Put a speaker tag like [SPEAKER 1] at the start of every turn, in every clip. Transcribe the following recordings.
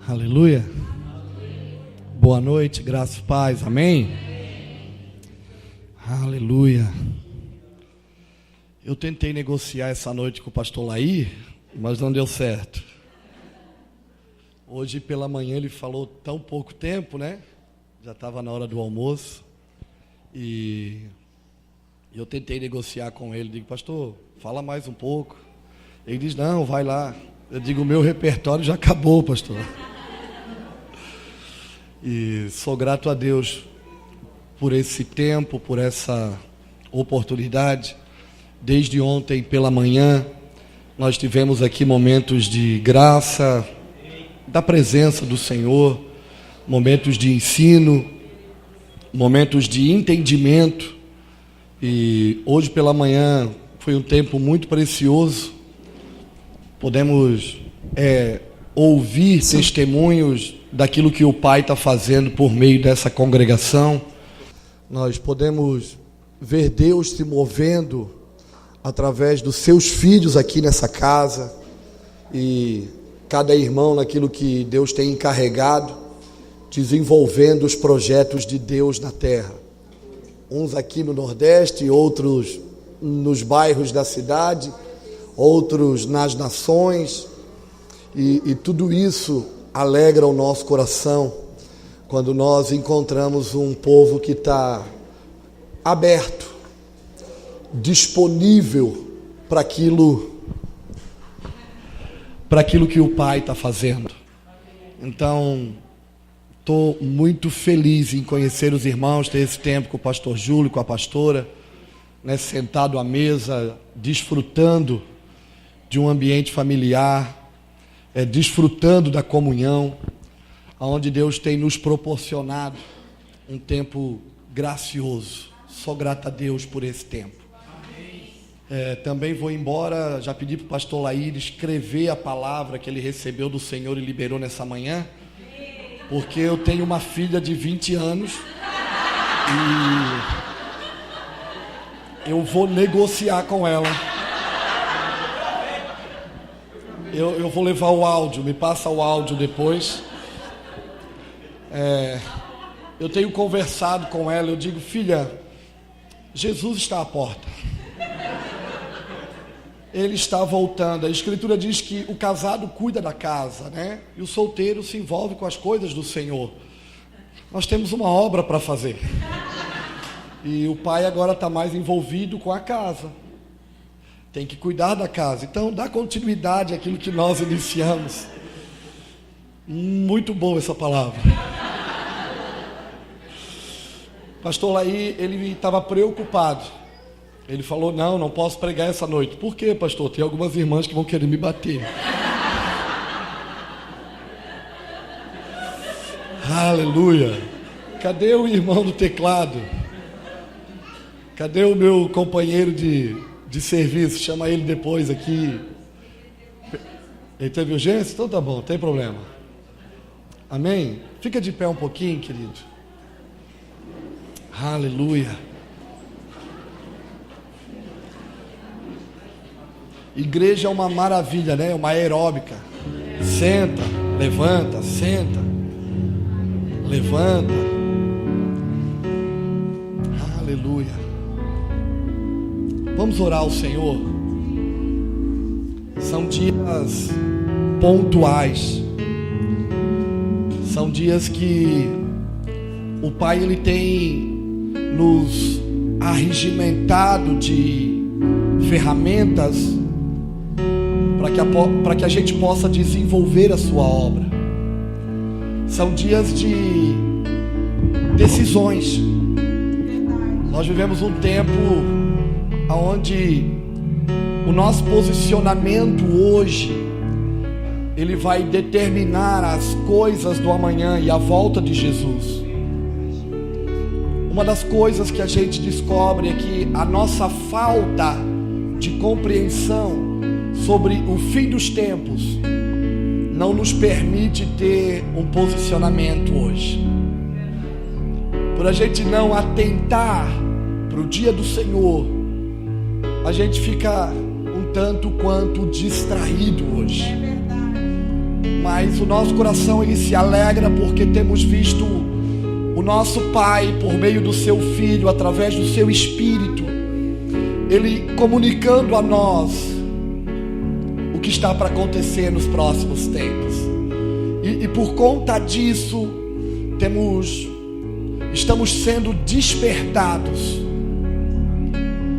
[SPEAKER 1] Aleluia. Boa noite, graças e paz, amém? Aleluia. Eu tentei negociar essa noite com o pastor Laí, mas não deu certo. Hoje pela manhã ele falou tão pouco tempo, né? Já estava na hora do almoço. E eu tentei negociar com ele, digo, pastor, fala mais um pouco. Ele diz, não, vai lá. Eu digo, o meu repertório já acabou, pastor. E sou grato a Deus por esse tempo, por essa oportunidade. Desde ontem pela manhã, nós tivemos aqui momentos de graça, da presença do Senhor, momentos de ensino, momentos de entendimento. E hoje pela manhã foi um tempo muito precioso. Podemos ouvir testemunhos daquilo que o Pai está fazendo por meio dessa congregação. Nós podemos ver Deus se movendo através dos seus filhos aqui nessa casa, e cada irmão naquilo que Deus tem encarregado, desenvolvendo os projetos de Deus na terra. Uns aqui no Nordeste, outros nos bairros da cidade, outros nas nações, e tudo isso alegra o nosso coração quando nós encontramos um povo que está aberto, disponível para aquilo que o Pai está fazendo. Então, estou muito feliz em conhecer os irmãos, ter esse tempo com o pastor Júlio, com a pastora, né, sentado à mesa, desfrutando de um ambiente familiar, desfrutando da comunhão, onde Deus tem nos proporcionado um tempo gracioso. Sou grato a Deus por esse tempo. Também vou embora, já pedi para o pastor Laí escrever a palavra que ele recebeu do Senhor e liberou nessa manhã, porque eu tenho uma filha de 20 anos e eu vou negociar com ela. Eu vou levar o áudio, me passa o áudio depois. Eu tenho conversado com ela, eu digo, filha, Jesus está à porta. Ele está voltando. A Escritura diz que o casado cuida da casa, né? E o solteiro se envolve com as coisas do Senhor. Nós temos uma obra para fazer. E o pai agora está mais envolvido com a casa. Tem que cuidar da casa. Então, dá continuidade àquilo que nós iniciamos. Muito boa essa palavra. Pastor Laí, ele estava preocupado. Ele falou, não posso pregar essa noite. Por quê, pastor? Tem algumas irmãs que vão querer me bater. Aleluia. Cadê o irmão do teclado? Cadê o meu companheiro de serviço? Chama ele depois aqui. Ele teve urgência? Então tá bom, não tem problema. Amém? Fica de pé um pouquinho, querido. Aleluia. Igreja é uma maravilha, né? Uma aeróbica. Senta, levanta, senta, levanta. Aleluia. Vamos orar ao Senhor. São dias pontuais. São dias que o Pai ele tem nos arregimentado de ferramentas para que a gente possa desenvolver a sua obra. São dias de decisões. Nós vivemos um tempo onde o nosso posicionamento hoje ele vai determinar as coisas do amanhã e a volta de Jesus. Uma das coisas que a gente descobre é que a nossa falta de compreensão sobre o fim dos tempos não nos permite ter um posicionamento hoje. Por a gente não atentar para o dia do Senhor, a gente fica um tanto quanto distraído hoje. mas o nosso coração ele se alegra porque temos visto o nosso Pai, por meio do seu Filho, através do seu Espírito, ele comunicando a nós o que está para acontecer nos próximos tempos. E por conta disso, estamos sendo despertados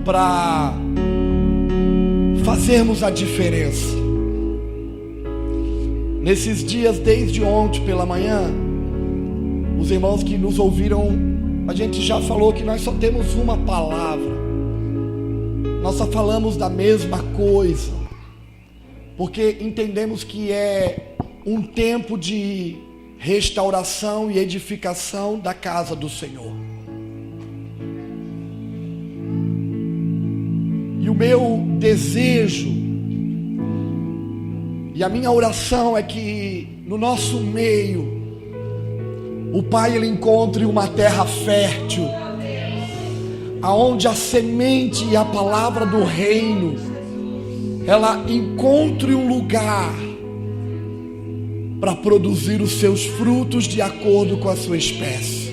[SPEAKER 1] para fazermos a diferença. Nesses dias, desde ontem pela manhã, os irmãos que nos ouviram, a gente já falou que nós só temos uma palavra. Nós só falamos da mesma coisa, porque entendemos que é um tempo de restauração e edificação da casa do Senhor. E o meu desejo e a minha oração é que no nosso meio o Pai ele encontre uma terra fértil, aonde a semente e a palavra do reino ela encontre um lugar para produzir os seus frutos de acordo com a sua espécie.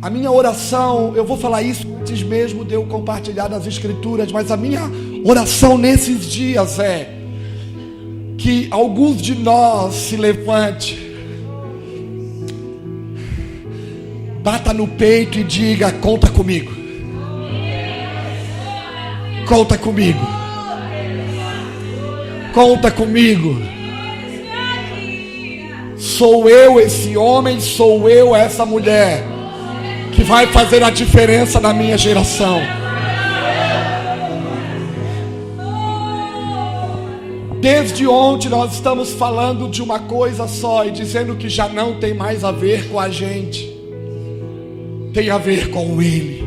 [SPEAKER 1] A minha oração, eu vou falar isso antes mesmo de eu compartilhar das Escrituras, mas a minha oração nesses dias é que alguns de nós se levante, bata no peito e diga: conta comigo, conta comigo, conta comigo. Sou eu esse homem, sou eu essa mulher que vai fazer a diferença na minha geração. Desde ontem nós estamos falando de uma coisa só e dizendo que já não tem mais a ver com a gente, tem a ver com Ele.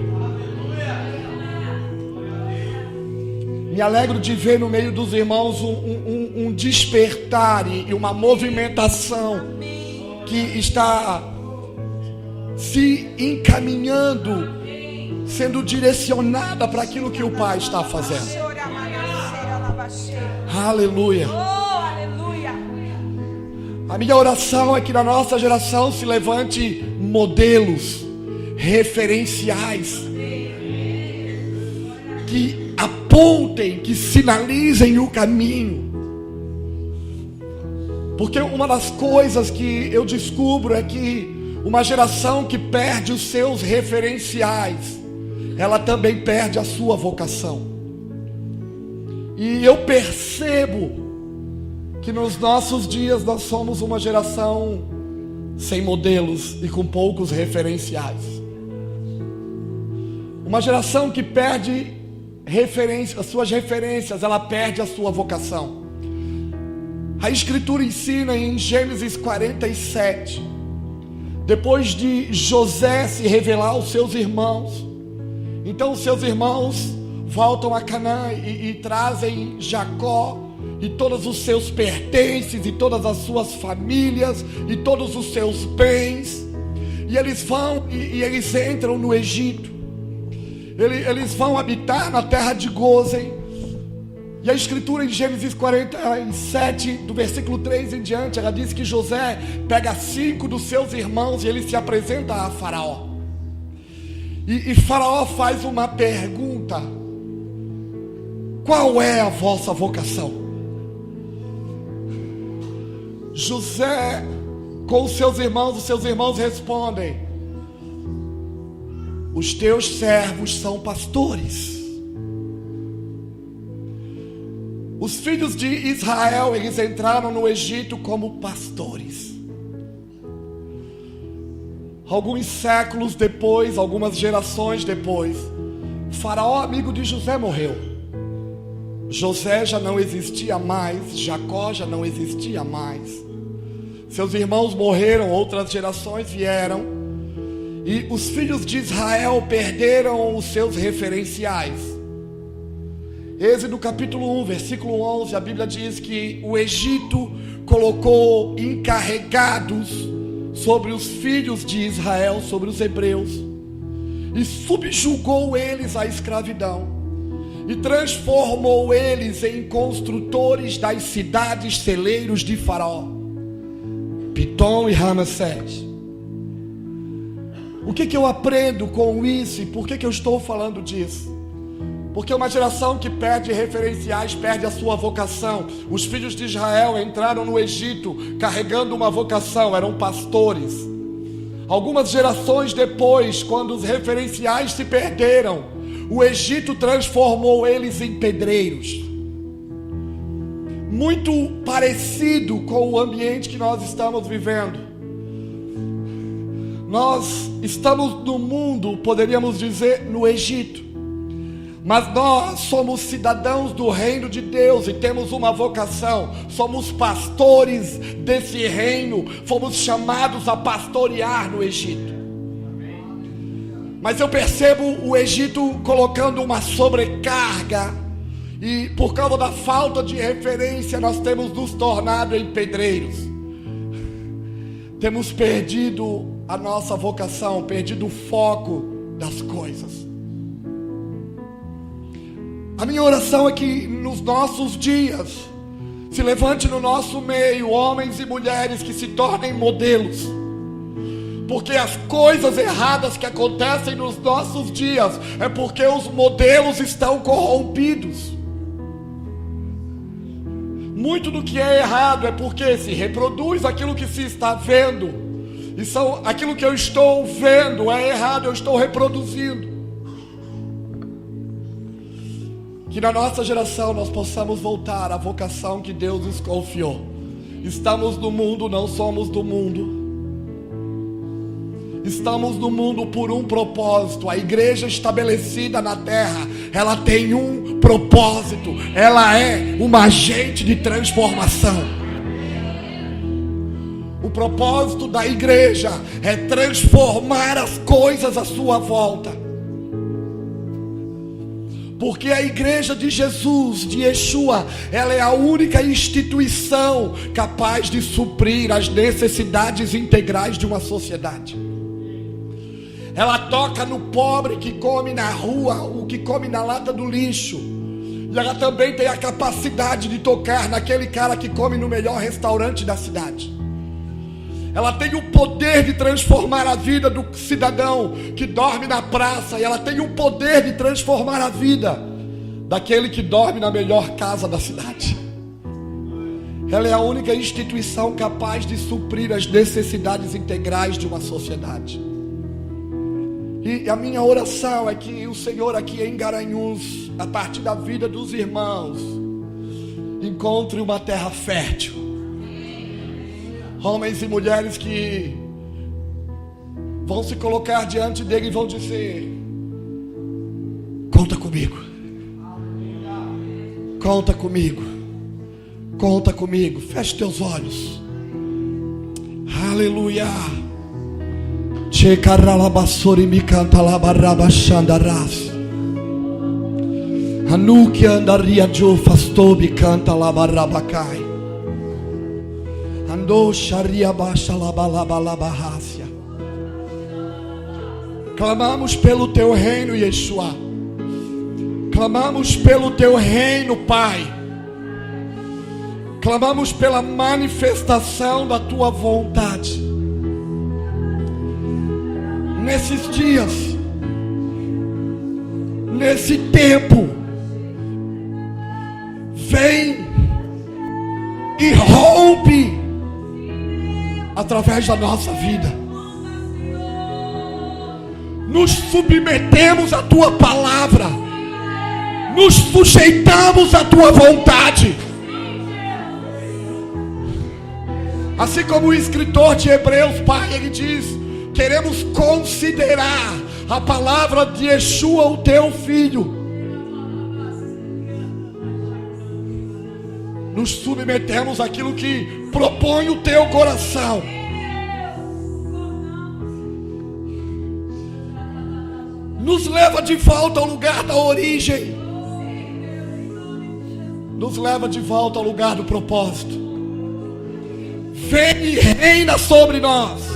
[SPEAKER 1] Me alegro de ver no meio dos irmãos um despertar e uma movimentação que está se encaminhando, sendo direcionada para aquilo que o Pai está fazendo. Aleluia. A minha oração é que na nossa geração se levante modelos, referenciais, que apontem, que sinalizem o caminho. Porque uma das coisas que eu descubro é que uma geração que perde os seus referenciais, ela também perde a sua vocação. E eu percebo que nos nossos dias nós somos uma geração sem modelos e com poucos referenciais. Uma geração que perde as suas referências, ela perde a sua vocação. A Escritura ensina em Gênesis 47, depois de José se revelar aos seus irmãos, então os seus irmãos voltam a Canaã e trazem Jacó e todos os seus pertences e todas as suas famílias e todos os seus bens, e eles vão e eles entram no Egito. Eles vão habitar na terra de Gósen. E a Escritura em Gênesis 47, do versículo 3 em diante, ela diz que José pega 5 dos seus irmãos e ele se apresenta a Faraó. E Faraó faz uma pergunta: qual é a vossa vocação? José com os seus irmãos respondem: os teus servos são pastores. Os filhos de Israel, eles entraram no Egito como pastores. Alguns séculos depois, algumas gerações depois, Faraó, amigo de José, morreu. José já não existia mais, Jacó já não existia mais. Seus irmãos morreram, outras gerações vieram, e os filhos de Israel perderam os seus referenciais. Êxodo capítulo 1, versículo 11, a Bíblia diz que o Egito colocou encarregados sobre os filhos de Israel, sobre os hebreus, e subjugou eles à escravidão. e transformou eles em construtores das cidades celeiros de Faraó, Pitom e Ramsés. O que eu aprendo com isso e por que eu estou falando disso? Porque uma geração que perde referenciais perde a sua vocação. Os filhos de Israel entraram no Egito carregando uma vocação, eram pastores. Algumas gerações depois, quando os referenciais se perderam, o Egito transformou eles em pedreiros. Muito parecido com o ambiente que nós estamos vivendo. Nós estamos no mundo, poderíamos dizer, no Egito. Mas nós somos cidadãos do reino de Deus e temos uma vocação. Somos pastores desse reino. Fomos chamados a pastorear no Egito. Mas eu percebo o Egito colocando uma sobrecarga. E por causa da falta de referência, nós temos nos tornado em pedreiros. Temos perdido a nossa vocação, perdido o foco das coisas. A minha oração é que nos nossos dias se levante no nosso meio homens e mulheres que se tornem modelos. Porque as coisas erradas que acontecem nos nossos dias é porque os modelos estão corrompidos. Muito do que é errado é porque se reproduz aquilo que se está vendo. E aquilo que eu estou vendo é errado, eu estou reproduzindo. Que na nossa geração nós possamos voltar à vocação que Deus nos confiou. Estamos no mundo, não somos do mundo. Estamos no mundo por um propósito. A igreja estabelecida na terra, ela tem um propósito. Ela é uma agente de transformação. O propósito da igreja é transformar as coisas à sua volta. Porque a igreja de Jesus, de Yeshua, ela é a única instituição capaz de suprir as necessidades integrais de uma sociedade. Ela toca no pobre que come na rua, o que come na lata do lixo. E ela também tem a capacidade de tocar naquele cara que come no melhor restaurante da cidade. Ela tem o poder de transformar a vida do cidadão que dorme na praça. E ela tem o poder de transformar a vida daquele que dorme na melhor casa da cidade. Ela é a única instituição capaz de suprir as necessidades integrais de uma sociedade. E a minha oração é que o Senhor aqui em Garanhuns, a partir da vida dos irmãos, encontre uma terra fértil. Homens e mulheres que vão se colocar diante dele e vão dizer: conta comigo, conta comigo, conta comigo. Feche teus olhos. Aleluia. Checaralabassori me canta labarabachandaras. Anuki andaria jo fastobi canta labarabacai. Andou sharia baixa labalabalabahássia. Clamamos pelo teu reino, Yeshua. Clamamos pelo teu reino, Pai. Clamamos pela manifestação da tua vontade. Nesses dias, nesse tempo, vem e rompe através da nossa vida. Nos submetemos à tua palavra, nos sujeitamos à tua vontade. Assim como o escritor de Hebreus, Pai, ele diz: queremos considerar a palavra de Yeshua, o teu filho. Nos submetemos àquilo que propõe o teu coração. Nos leva de volta ao lugar da origem. Nos leva de volta ao lugar do propósito. Vem e reina sobre nós.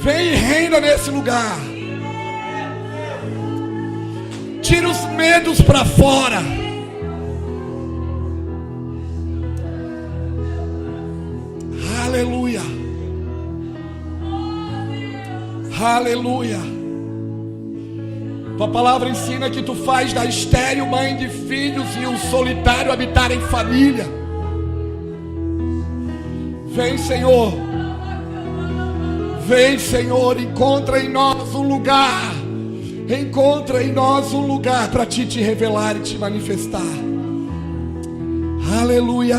[SPEAKER 1] Vem e reina nesse lugar. Tira os medos para fora. Aleluia. Aleluia. Tua palavra ensina que tu faz da estéril mãe de filhos e o solitário habitar em família. Vem, Senhor. Vem, Senhor, encontra em nós um lugar. Encontra em nós um lugar para te revelar e te manifestar. Aleluia.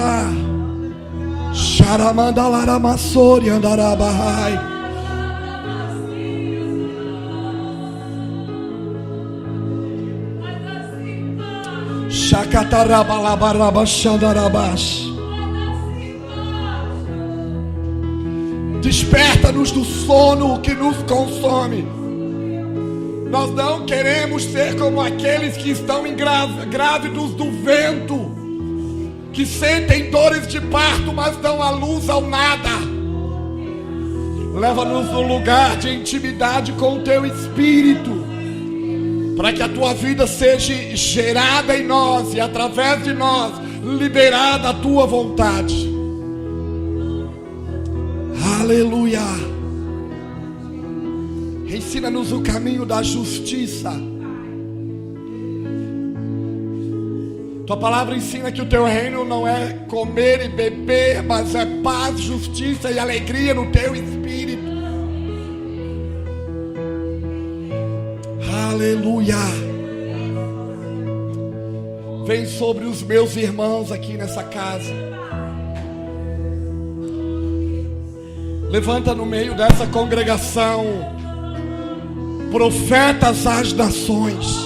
[SPEAKER 1] Xaramandalaramasori andarabahai. Shakatarabalabarabashandarabash. Desperta-nos do sono que nos consome. Nós não queremos ser como aqueles que estão grávidos do vento, que sentem dores de parto, mas dão à luz ao nada. Leva-nos num lugar de intimidade com o teu Espírito, para que a tua vida seja gerada em nós e através de nós liberada a tua vontade. Aleluia. Ensina-nos o caminho da justiça. Tua palavra ensina que o teu reino não é comer e beber, mas é paz, justiça e alegria no teu espírito. Aleluia. Vem sobre os meus irmãos aqui nessa casa. Levanta no meio dessa congregação profetas às nações.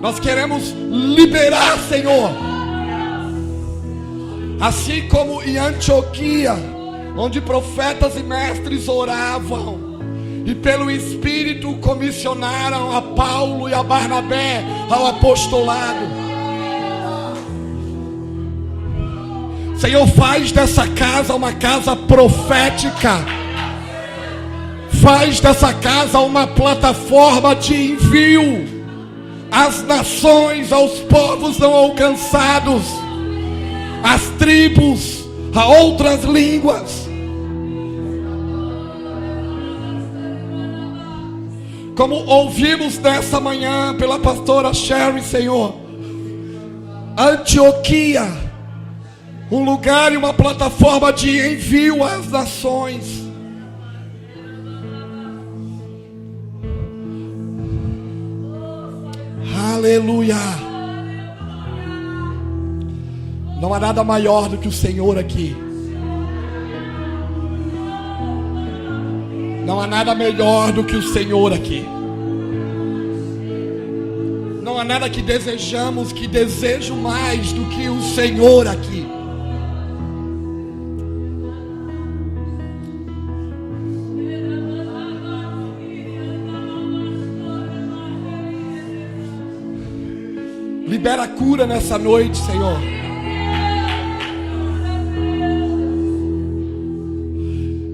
[SPEAKER 1] Nós queremos liberar, Senhor, assim como em Antioquia, onde profetas e mestres oravam e pelo Espírito comissionaram a Paulo e a Barnabé ao apostolado. Senhor, faz dessa casa uma casa profética. Faz dessa casa uma plataforma de envio às nações, aos povos não alcançados, às tribos, a outras línguas. Como ouvimos nessa manhã pela pastora Sherry, Senhor, Antioquia, um lugar e uma plataforma de envio às nações. Aleluia. Não há nada maior do que o Senhor aqui. Não há nada melhor do que o Senhor aqui. Não há nada que desejamos, que desejo mais do que o Senhor aqui. Libera a cura nessa noite, Senhor.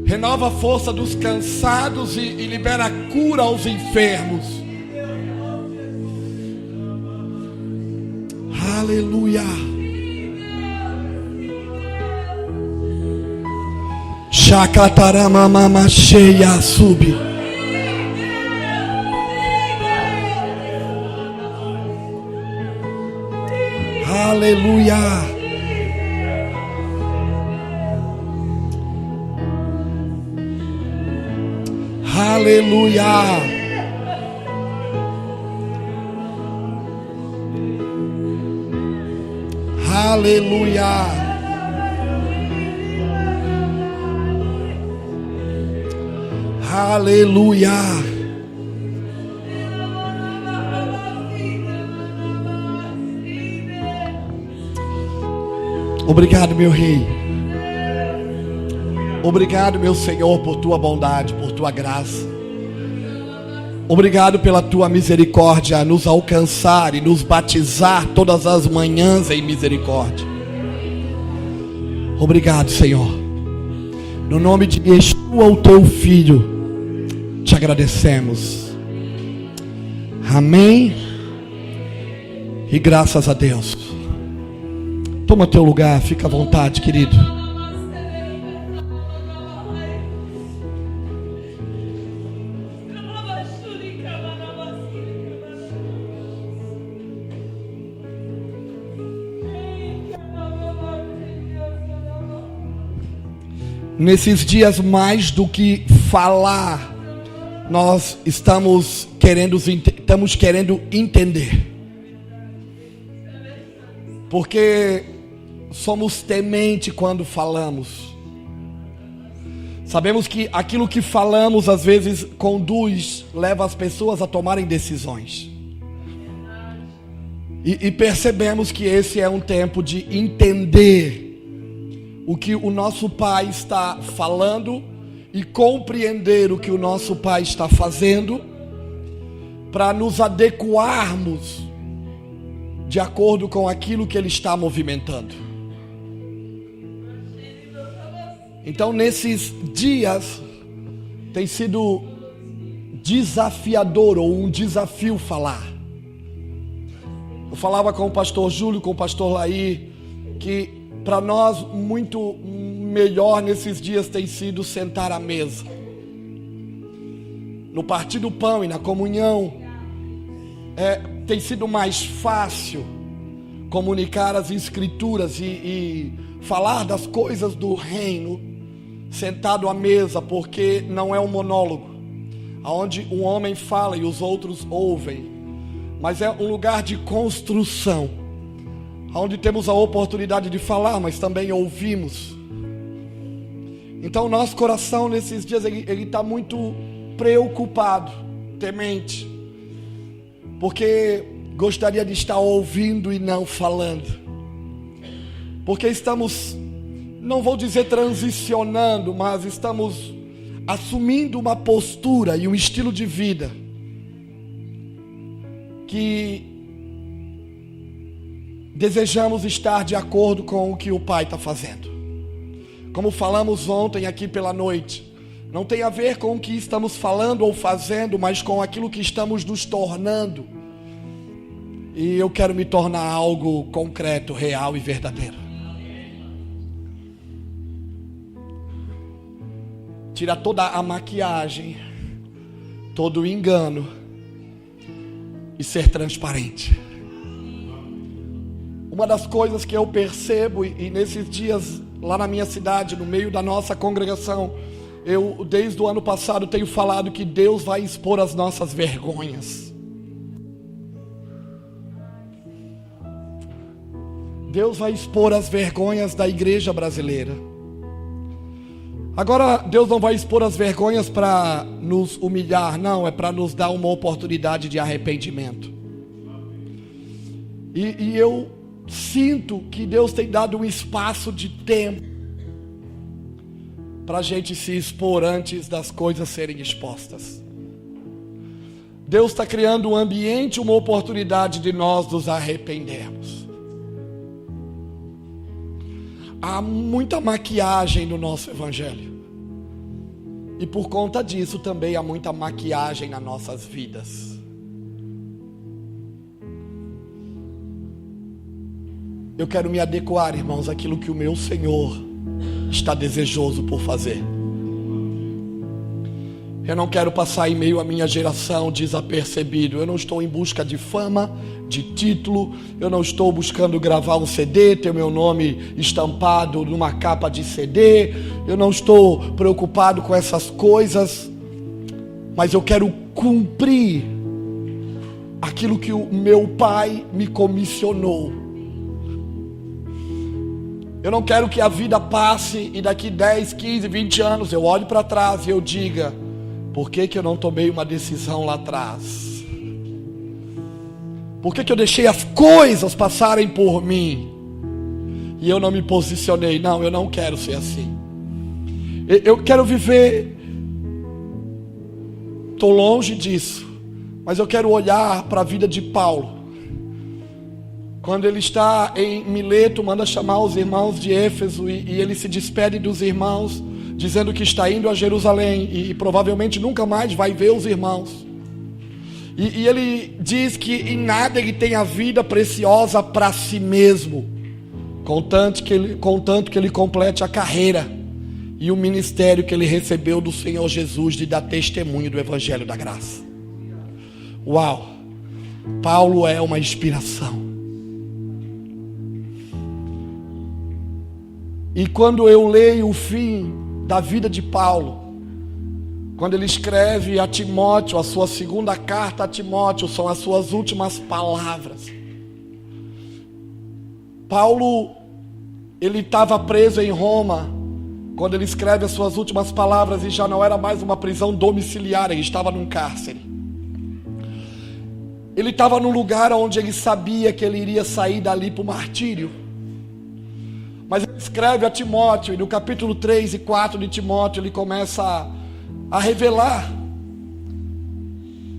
[SPEAKER 1] Renova a força dos cansados e libera a cura aos enfermos. Aleluia. Shakataramama cheia sube. Aleluia. Aleluia. Aleluia. Aleluia. Obrigado, meu Rei. Obrigado, meu Senhor, por tua bondade, por tua graça. Obrigado pela tua misericórdia a nos alcançar e nos batizar todas as manhãs em misericórdia. Obrigado, Senhor. No nome de Yeshua, o teu filho, te agradecemos. Amém. E graças a Deus. Toma teu lugar, fica à vontade, querido. Nesses dias, mais do que falar, nós estamos querendo entender. Porque somos tementes quando falamos. Sabemos que aquilo que falamos às vezes leva as pessoas a tomarem decisões. E percebemos que esse é um tempo de entender o que o nosso Pai está falando e compreender o que o nosso Pai está fazendo, para nos adequarmos de acordo com aquilo que Ele está movimentando. Então, nesses dias, tem sido desafiador, ou um desafio falar. Eu falava com o pastor Júlio, com o pastor Laí, que para nós muito melhor nesses dias tem sido sentar à mesa, no partir do pão e na comunhão. Tem sido mais fácil comunicar as escrituras e falar das coisas do reino sentado à mesa, porque não é um monólogo onde um homem fala e os outros ouvem, mas é um lugar de construção, onde temos a oportunidade de falar, mas também ouvimos. Então nosso coração nesses dias ele está muito preocupado, temente, porque gostaria de estar ouvindo e não falando, porque estamos, não vou dizer transicionando, mas estamos assumindo uma postura e um estilo de vida que desejamos estar de acordo com o que o Pai está fazendo. Como falamos ontem aqui pela noite, não tem a ver com o que estamos falando ou fazendo, mas com aquilo que estamos nos tornando. E eu quero me tornar algo concreto, real e verdadeiro. Tirar toda a maquiagem, todo o engano e ser transparente. Uma das coisas que eu percebo, e nesses dias lá na minha cidade, no meio da nossa congregação, eu desde o ano passado tenho falado que Deus vai expor as nossas vergonhas. Deus vai expor as vergonhas da igreja brasileira. Agora, Deus não vai expor as vergonhas para nos humilhar, não, é para nos dar uma oportunidade de arrependimento. E eu sinto que Deus tem dado um espaço de tempo para a gente se expor antes das coisas serem expostas. Deus está criando um ambiente, uma oportunidade de nós nos arrependermos. Há muita maquiagem no nosso evangelho, e por conta disso também há muita maquiagem nas nossas vidas. Eu quero me adequar, irmãos, àquilo que o meu Senhor está desejoso por fazer. Eu não quero passar em meio à minha geração desapercebido. Eu não estou em busca de fama, de título. Eu não estou buscando gravar um CD, ter meu nome estampado numa capa de CD. Eu não estou preocupado com essas coisas. Mas eu quero cumprir aquilo que o meu Pai me comissionou. Eu não quero que a vida passe e daqui 10, 15, 20 anos eu olhe para trás e eu diga: por que eu não tomei uma decisão lá atrás? Por que eu deixei as coisas passarem por mim e eu não me posicionei? Não, eu não quero ser assim. Eu quero viver, estou longe disso, mas eu quero olhar para a vida de Paulo. Quando ele está em Mileto, manda chamar os irmãos de Éfeso e ele se despede dos irmãos dizendo que está indo a Jerusalém e provavelmente nunca mais vai ver os irmãos. E ele diz que em nada ele tem a vida preciosa para si mesmo, contanto que ele complete a carreira e o ministério que ele recebeu do Senhor Jesus de dar testemunho do Evangelho da Graça. Uau! Paulo é uma inspiração. E quando eu leio o fim da vida de Paulo, quando ele escreve a Timóteo, a sua segunda carta a Timóteo, são as suas últimas palavras. Paulo, ele estava preso em Roma, quando ele escreve as suas últimas palavras, e já não era mais uma prisão domiciliar, ele estava num cárcere. Ele estava num lugar onde ele sabia que ele iria sair dali para o martírio. Mas ele escreve a Timóteo, e no capítulo 3 e 4 de Timóteo, ele começa a revelar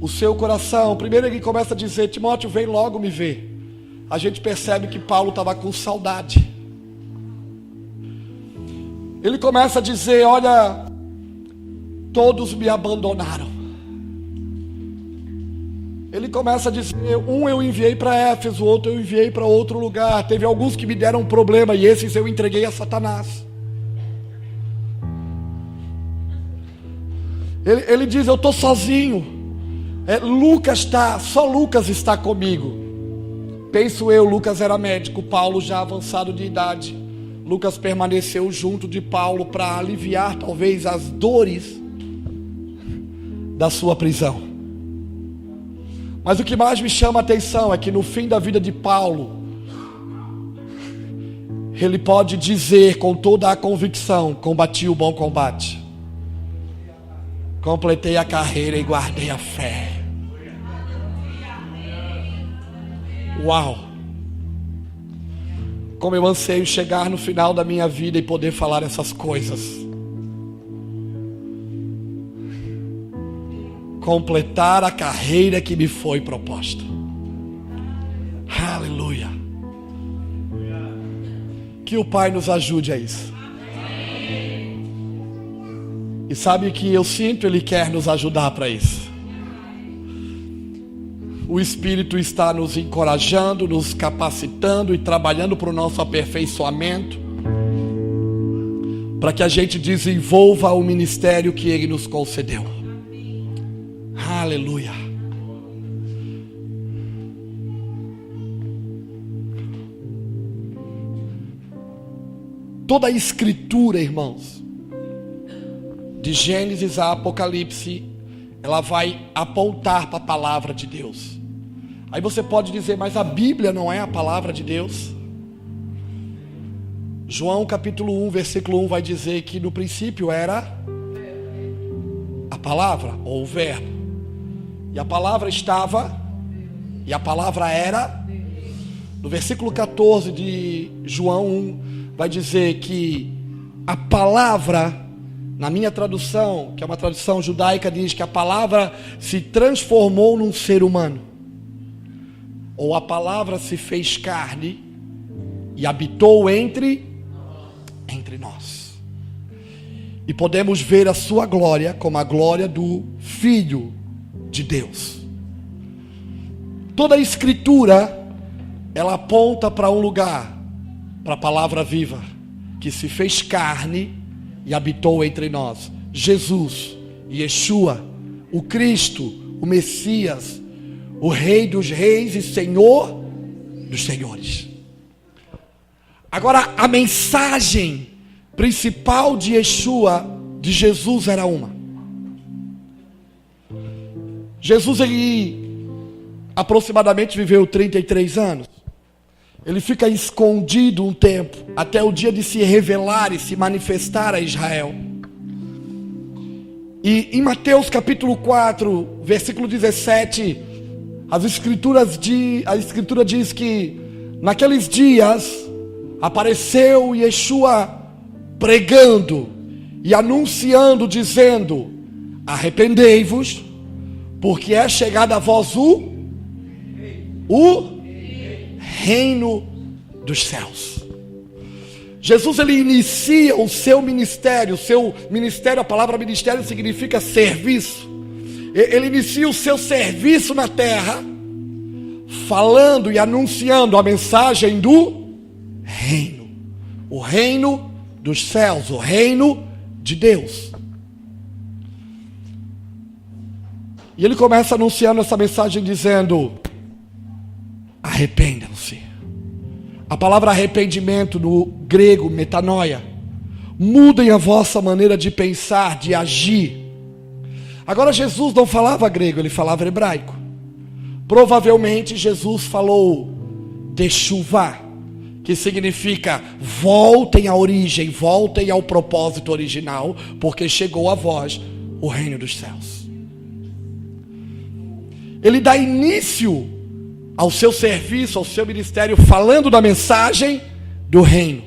[SPEAKER 1] o seu coração. Primeiro ele começa a dizer: Timóteo, vem logo me ver. A gente percebe que Paulo estava com saudade. Ele começa a dizer: olha, todos me abandonaram. Ele começa a dizer: um eu enviei para Éfeso, outro eu enviei para outro lugar. Teve alguns que me deram problema e esses eu entreguei a Satanás. Ele diz: eu estou sozinho. Só Lucas está comigo. Penso eu, Lucas era médico, Paulo já avançado de idade. Lucas permaneceu junto de Paulo para aliviar talvez as dores da sua prisão. Mas o que mais me chama a atenção é que no fim da vida de Paulo, ele pode dizer com toda a convicção: combati o bom combate, completei a carreira e guardei a fé. Uau! Como eu anseio chegar no final da minha vida e poder falar essas coisas. Completar a carreira que me foi proposta. Aleluia! Que o Pai nos ajude a isso. E sabe que eu sinto, Ele quer nos ajudar para isso. O Espírito está nos encorajando, nos capacitando e trabalhando para o nosso aperfeiçoamento, para que a gente desenvolva o ministério que Ele nos concedeu. Aleluia. Toda a escritura, irmãos, de Gênesis a Apocalipse, ela vai apontar para a palavra de Deus. Aí você pode dizer: mas a Bíblia não é a palavra de Deus? João capítulo 1, versículo 1 vai dizer que no princípio era a palavra, ou o verbo. E a palavra estava, e a palavra era. No versículo 14 de João 1, vai dizer que a palavra, na minha tradução, que é uma tradução judaica, diz que a palavra se transformou num ser humano. Ou a palavra se fez carne e habitou entre nós. E podemos ver a sua glória como a glória do Filho de Deus. Toda a escritura, ela aponta para um lugar, para a palavra viva, que se fez carne e habitou entre nós. Jesus, Yeshua, o Cristo, o Messias, o Rei dos Reis e Senhor dos Senhores. Agora, a mensagem principal de Yeshua, de Jesus, era uma. Jesus, ele aproximadamente viveu 33 anos. Ele fica escondido um tempo, até o dia de se revelar e se manifestar a Israel. E em Mateus capítulo 4, versículo 17, a escritura diz que naqueles dias apareceu Yeshua pregando e anunciando, dizendo: arrependei-vos, porque é chegado a vós o reino dos céus. Jesus, ele inicia o seu ministério. O seu ministério, a palavra ministério significa serviço. Ele inicia o seu serviço na terra, falando e anunciando a mensagem do reino. O reino dos céus, o reino de Deus. E ele começa anunciando essa mensagem dizendo: arrependam-se. A palavra arrependimento no grego, metanoia, mudem a vossa maneira de pensar, de agir. Agora Jesus não falava grego, ele falava hebraico. Provavelmente Jesus falou techuvá, que significa voltem à origem, voltem ao propósito original, porque chegou a vós o reino dos céus. Ele dá início ao seu serviço, ao seu ministério, falando da mensagem do reino.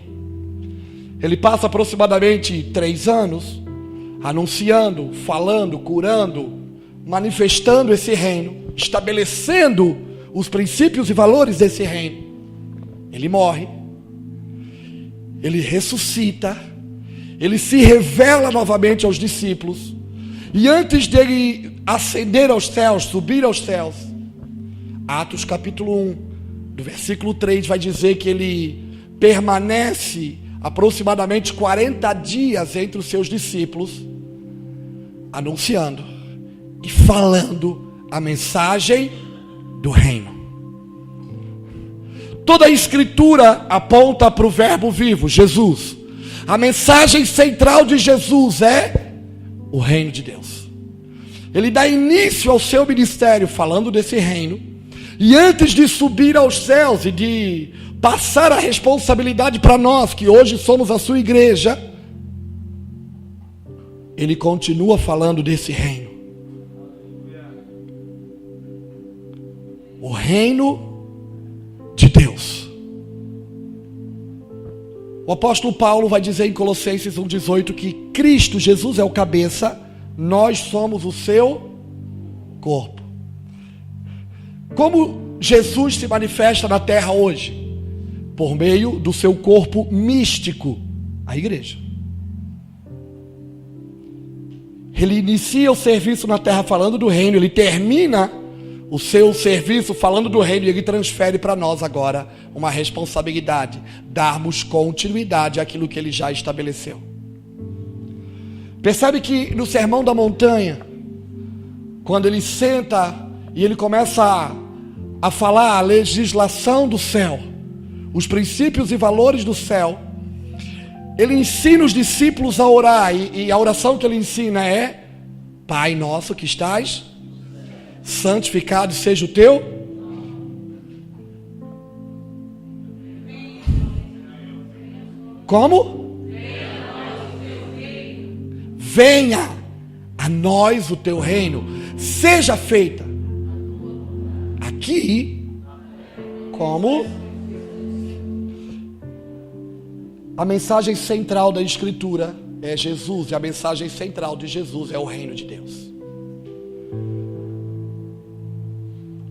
[SPEAKER 1] Ele passa aproximadamente 3 anos anunciando, falando, curando, manifestando esse reino, estabelecendo os princípios e valores desse reino. Ele morre, ele ressuscita, ele se revela novamente aos discípulos, e antes dele ascender aos céus, subir aos céus, Atos capítulo 1, do versículo 3, vai dizer que ele permanece aproximadamente 40 dias entre os seus discípulos, anunciando e falando a mensagem do reino. Toda a escritura aponta para o verbo vivo, Jesus. A mensagem central de Jesus é o reino de Deus. Ele dá início ao seu ministério falando desse reino, e antes de subir aos céus e de passar a responsabilidade para nós, que hoje somos a sua igreja, ele continua falando desse reino. O reino de Deus. O apóstolo Paulo vai dizer em Colossenses 1,18 que Cristo, Jesus é o cabeça, nós somos o seu corpo. Como Jesus se manifesta na terra hoje? Por meio do seu corpo místico, a igreja. Ele inicia o serviço na terra falando do reino, ele termina o seu serviço falando do reino, e ele transfere para nós agora uma responsabilidade: darmos continuidade àquilo que ele já estabeleceu. Percebe que no Sermão da Montanha, quando ele senta e ele começa a falar a legislação do céu, os princípios e valores do céu, ele ensina os discípulos a orar, e a oração que ele ensina é: Pai nosso que estás, santificado seja o teu. Como? Venha a nós o teu reino, seja feita aqui como. A mensagem central da Escritura é Jesus, e a mensagem central de Jesus é o reino de Deus.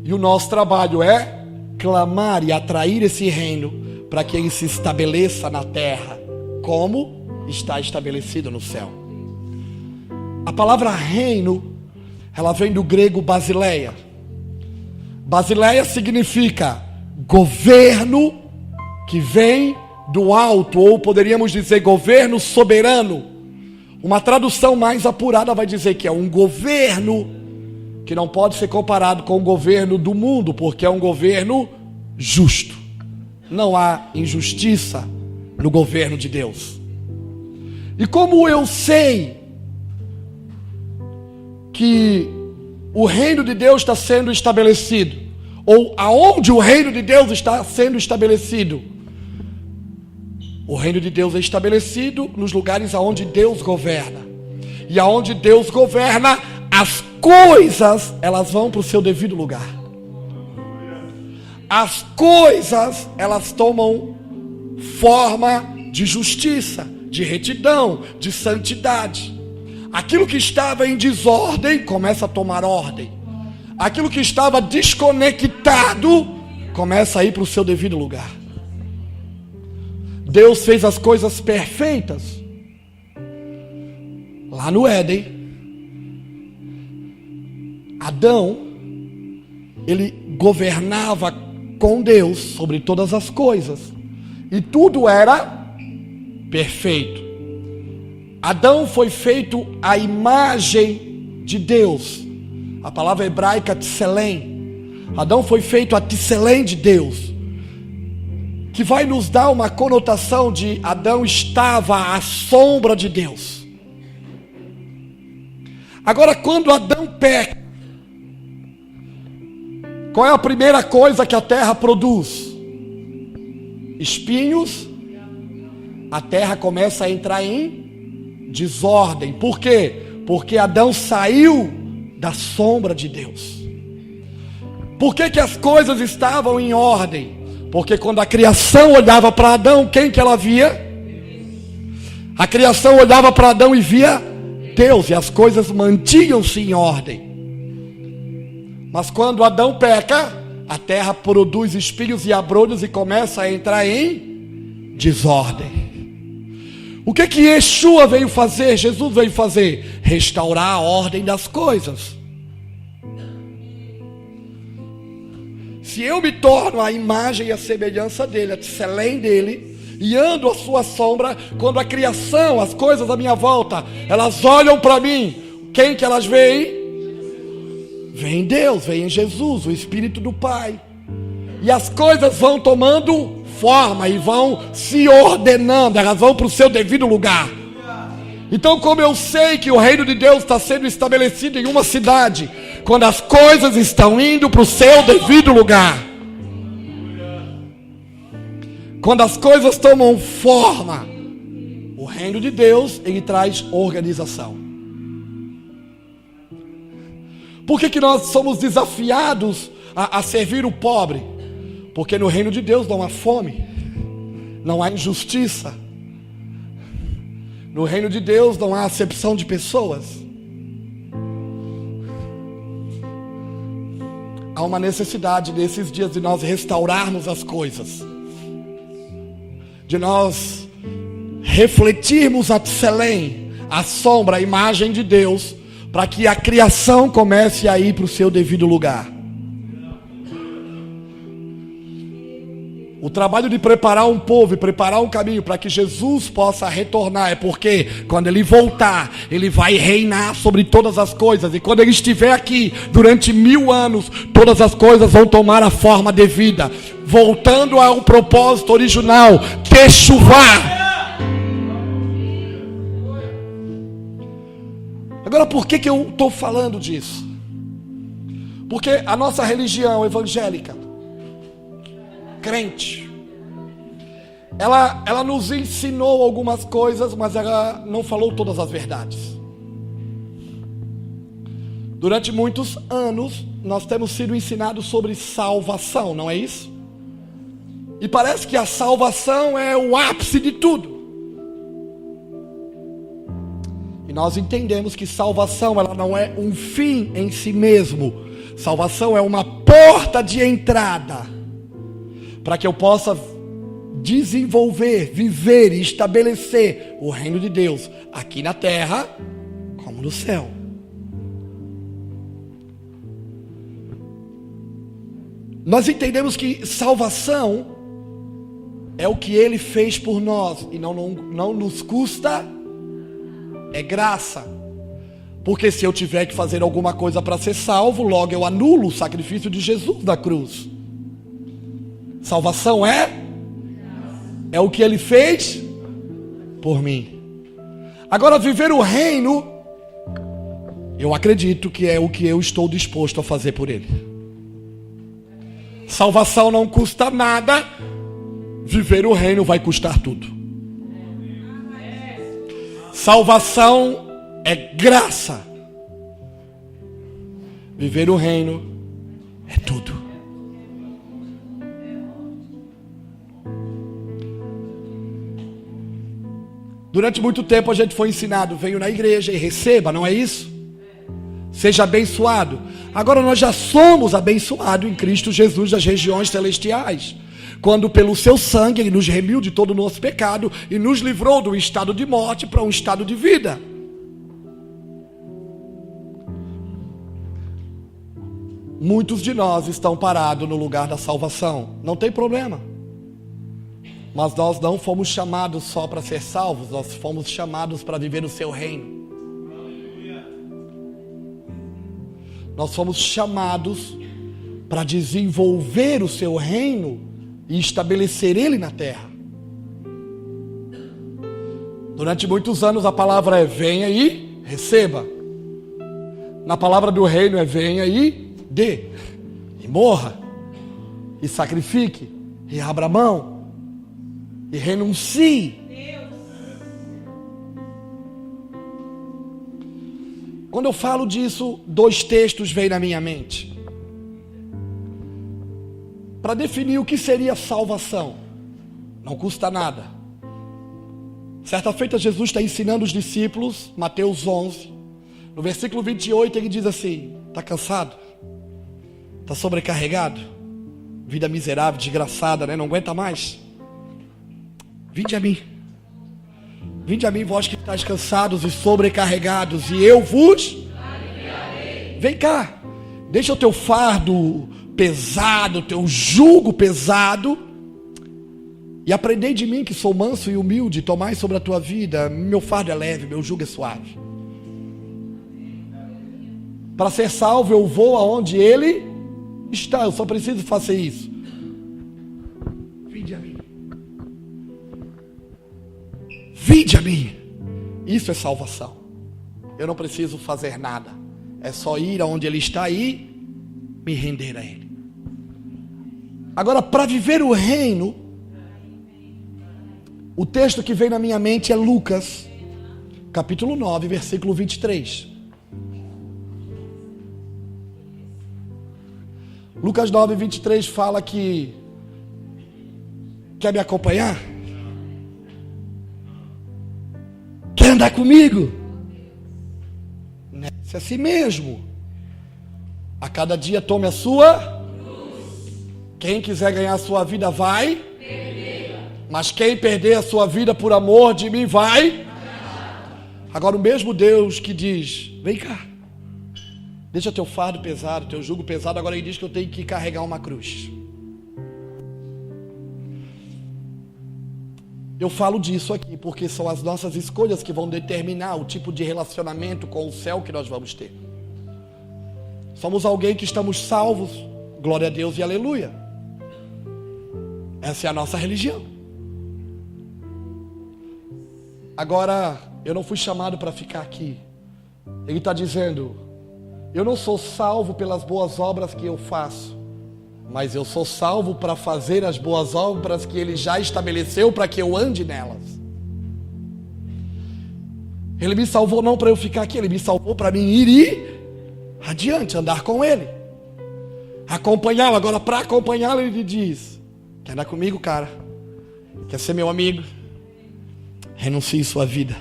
[SPEAKER 1] E o nosso trabalho é clamar e atrair esse reino para que ele se estabeleça na terra, como está estabelecido no céu. A palavra reino, ela vem do grego basileia. Basileia significa governo que vem do alto, ou poderíamos dizer governo soberano. Uma tradução mais apurada vai dizer que é um governo que não pode ser comparado com o governo do mundo, porque é um governo justo. Não há injustiça no governo de Deus. E como eu sei que o reino de Deus está sendo estabelecido, ou aonde o reino de Deus está sendo estabelecido? O reino de Deus é estabelecido nos lugares aonde Deus governa. E aonde Deus governa, as coisas, elas vão para o seu devido lugar. As coisas, elas tomam forma de justiça, de retidão, de santidade. Aquilo que estava em desordem começa a tomar ordem. Aquilo que estava desconectado começa a ir para o seu devido lugar. Deus fez as coisas perfeitas. Lá no Éden, Adão, ele governava com Deus sobre todas as coisas. E tudo era perfeito. Adão foi feito à imagem de Deus. A palavra hebraica tselem. Adão foi feito a tselem de Deus, que vai nos dar uma conotação de Adão estava à sombra de Deus. Agora, quando Adão peca, qual é a primeira coisa que a terra produz? Espinhos. A terra começa a entrar em desordem. Por quê? Porque Adão saiu da sombra de Deus. Por que as coisas estavam em ordem? Porque quando a criação olhava para Adão, quem que ela via? A criação olhava para Adão e via Deus, e as coisas mantinham-se em ordem. Mas quando Adão peca, a terra produz espinhos e abrolhos e começa a entrar em desordem. O que Yeshua veio fazer? Jesus veio fazer? Restaurar a ordem das coisas. Se eu me torno a imagem e a semelhança dele, a tselem dele, e ando à sua sombra, quando a criação, as coisas à minha volta, elas olham para mim, quem que elas veem? Vem Deus, vem Jesus, o Espírito do Pai. E as coisas vão tomando forma e vão se ordenando, elas vão para o seu devido lugar. Então, como eu sei que o reino de Deus está sendo estabelecido em uma cidade, quando as coisas estão indo para o seu devido lugar, quando as coisas tomam forma, o reino de Deus, ele traz organização. Por que nós somos desafiados a servir o pobre? Porque no reino de Deus não há fome, não há injustiça. No reino de Deus não há acepção de pessoas. Há uma necessidade nesses dias de nós restaurarmos as coisas, de nós refletirmos a tselem, a sombra, a imagem de Deus, para que a criação comece a ir para o seu devido lugar. O trabalho de preparar um povo e preparar um caminho para que Jesus possa retornar é porque quando ele voltar, ele vai reinar sobre todas as coisas. E quando ele estiver aqui durante 1000 anos, todas as coisas vão tomar a forma devida, voltando ao propósito original, Teshuvá. Agora, por que eu estou falando disso? Porque a nossa religião evangélica, crente, ela nos ensinou algumas coisas, mas ela não falou todas as verdades. Durante muitos anos, nós temos sido ensinados sobre salvação, não é isso? E parece que a salvação é o ápice de tudo. E nós entendemos que salvação, ela não é um fim em si mesmo. Salvação é uma porta de entrada para que eu possa desenvolver, viver e estabelecer o reino de Deus aqui na terra como no céu. Nós entendemos que salvação é o que Ele fez por nós e não nos custa, é graça. Porque se eu tiver que fazer alguma coisa para ser salvo, logo eu anulo o sacrifício de Jesus na cruz. Salvação é o que Ele fez por mim. Agora, viver o reino, eu acredito que é o que eu estou disposto a fazer por Ele. Salvação não custa nada, viver o reino vai custar tudo. Salvação é graça, viver o reino é tudo. Durante muito tempo a gente foi ensinado, venha na igreja e receba, não é isso? Seja abençoado. Agora nós já somos abençoados em Cristo Jesus das regiões celestiais. quando pelo seu sangue Ele nos remiu de todo o nosso pecado e nos livrou do estado de morte para um estado de vida. Muitos de nós estão parados no lugar da salvação. Não tem problema. Mas nós não fomos chamados só para ser salvos, nós fomos chamados para viver o seu reino. Nós fomos chamados para desenvolver o seu reino e estabelecer ele na terra. Durante muitos anos a palavra é venha e receba. Na palavra do reino é venha e dê. E morra. E sacrifique. E abra mão. E renuncie. Quando eu falo disso, 2 textos vêm na minha mente. Para definir o que seria salvação. Não custa nada. Certa feita Jesus está ensinando os discípulos, Mateus 11. No versículo 28 ele diz assim: está cansado? Está sobrecarregado? Vida miserável, desgraçada, né? Não aguenta mais? Vinde a mim. Vinde a mim, vós que estáis cansados e sobrecarregados, e eu vos aliviarei. Vem cá, deixa o teu fardo pesado, o teu jugo pesado, e aprendei de mim que sou manso e humilde, tomai sobre a tua vida, meu fardo é leve, meu jugo é suave. Para ser salvo eu vou aonde Ele está, eu só preciso fazer isso. Vinde a mim. Vinde a mim. Isso é salvação. Eu não preciso fazer nada. É só ir aonde Ele está e me render a Ele. Agora, para viver o reino, o texto que vem na minha mente é Lucas, capítulo 9, versículo 23. Lucas 9, 23 fala que... Quer me acompanhar? Quer andar comigo? Nesse a si mesmo. A cada dia tome a sua cruz. Quem quiser ganhar a sua vida vai perder. Mas quem perder a sua vida por amor de mim vai. Agora o mesmo Deus que diz: vem cá, deixa teu fardo pesado, teu jugo pesado. Agora Ele diz que eu tenho que carregar uma cruz. Eu falo disso aqui porque são as nossas escolhas que vão determinar o tipo de relacionamento com o céu que nós vamos ter. Somos alguém que estamos salvos, glória a Deus e aleluia. Essa é a nossa religião. Agora, eu não fui chamado para ficar aqui. Ele está dizendo: eu não sou salvo pelas boas obras que eu faço, mas eu sou salvo para fazer as boas obras que Ele já estabeleceu para que eu ande nelas. Ele me salvou não para eu ficar aqui, Ele me salvou para mim ir e adiante, andar com Ele, acompanhá-lo. Agora, para acompanhá-lo, Ele diz: quer andar comigo, cara? Quer ser meu amigo? Renuncie sua vida,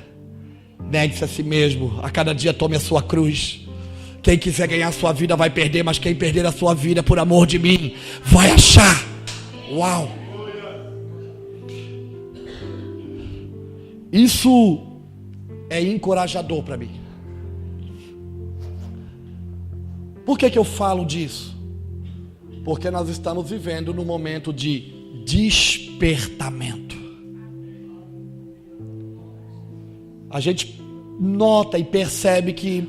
[SPEAKER 1] negue-se a si mesmo, a cada dia tome a sua cruz. Quem quiser ganhar a sua vida vai perder, mas quem perder a sua vida por amor de mim vai achar. Uau! Isso é encorajador para mim. Por que eu falo disso? Porque nós estamos vivendo num momento de despertamento. A gente nota e percebe que